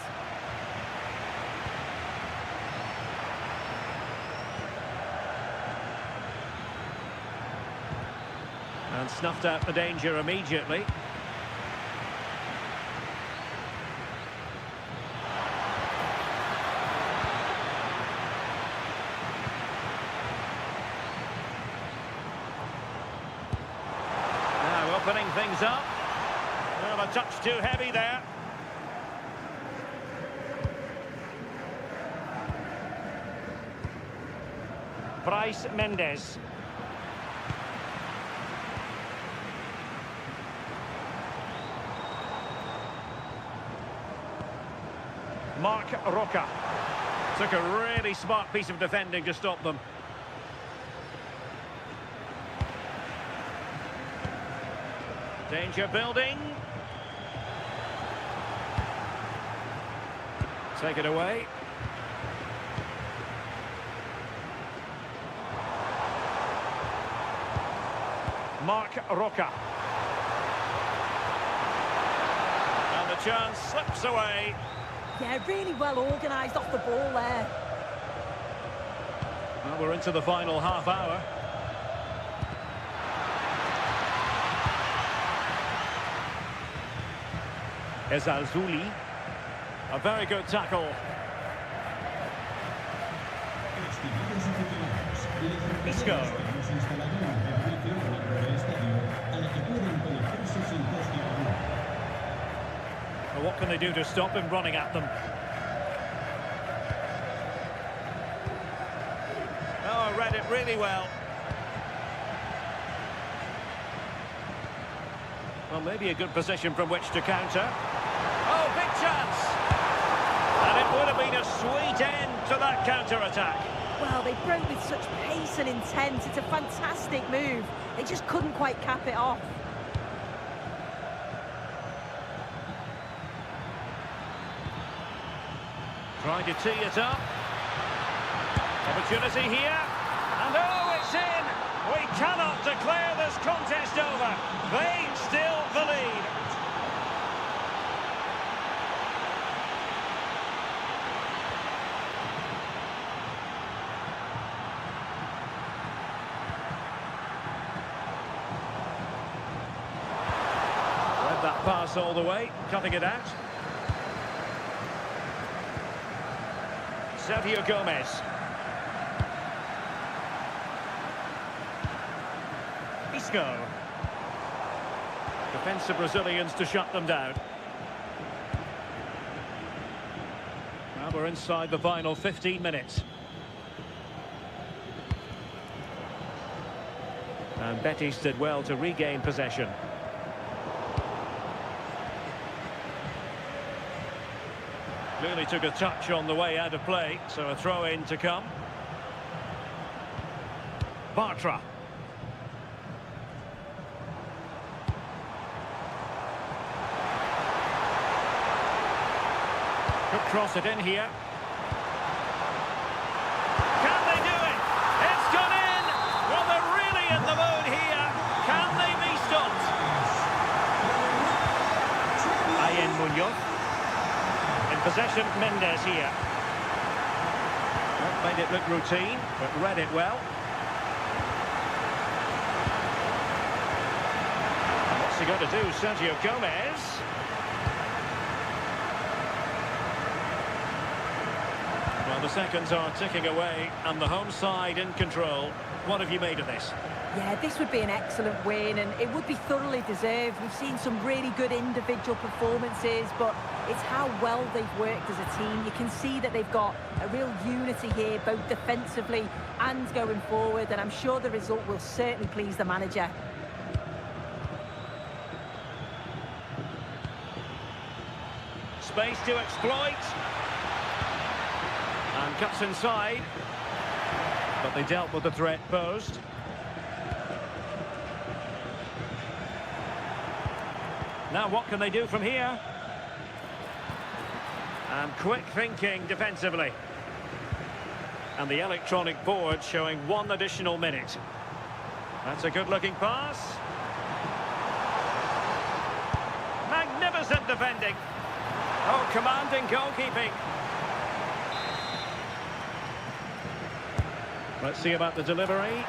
S2: And snuffed out the danger immediately. Now opening things up. Well, a touch too heavy there. Bryce Mendes. Mark Roca took a really smart piece of defending to stop them. Danger building. take it away. Mark Roca. And the chance slips away.
S1: Yeah, really well organised off the ball there.
S2: Well, we're into the final half hour. Ezalzouli. A very good tackle. Isco. Well, what can they do to stop him running at them? Oh, read it really well. Well, maybe a good position from which to counter. Oh, big chance! And it would have been a sweet end to that counter-attack.
S1: Well, they broke with such pace and intent. It's a fantastic move. They just couldn't quite cap it off.
S2: Trying to tee it up. Opportunity here. And oh, it's in! We cannot declare this contest over. They still the lead. Read that pass all the way, cutting it out. Sergio Gomez. Isco. Defensive Brazilians to shut them down. Now we're inside the final 15 minutes. And Betis did well to regain possession. Clearly took a touch on the way out of play, so a throw-in to come. Bartra. Could cross it in here. Can they do it? It's gone in! Well, they're really in the mood here. Can they be stopped? Ayen Munoz. In possession, Mendes here. Well, made it look routine, but read it well. And what's he going to do, Sergio Gomez? Well, the seconds are ticking away, and the home side in control. What have you made of this?
S1: Yeah, this would be an excellent win, and it would be thoroughly deserved. We've seen some really good individual performances, but it's how well they've worked as a team. You can see that they've got a real unity here, both defensively and going forward, and I'm sure the result will certainly please the manager.
S2: Space to exploit. And cuts inside. But they dealt with the threat posed. Now what can they do from here? And quick thinking defensively. And the electronic board showing 1 additional minute. That's a good-looking pass. Magnificent defending. Oh, commanding goalkeeping. Let's see about the delivery.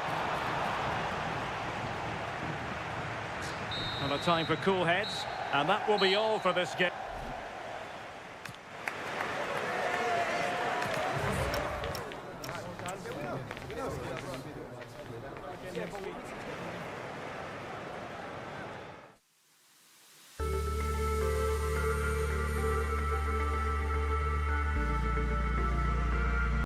S2: And a time for cool heads. And that will be all for this game.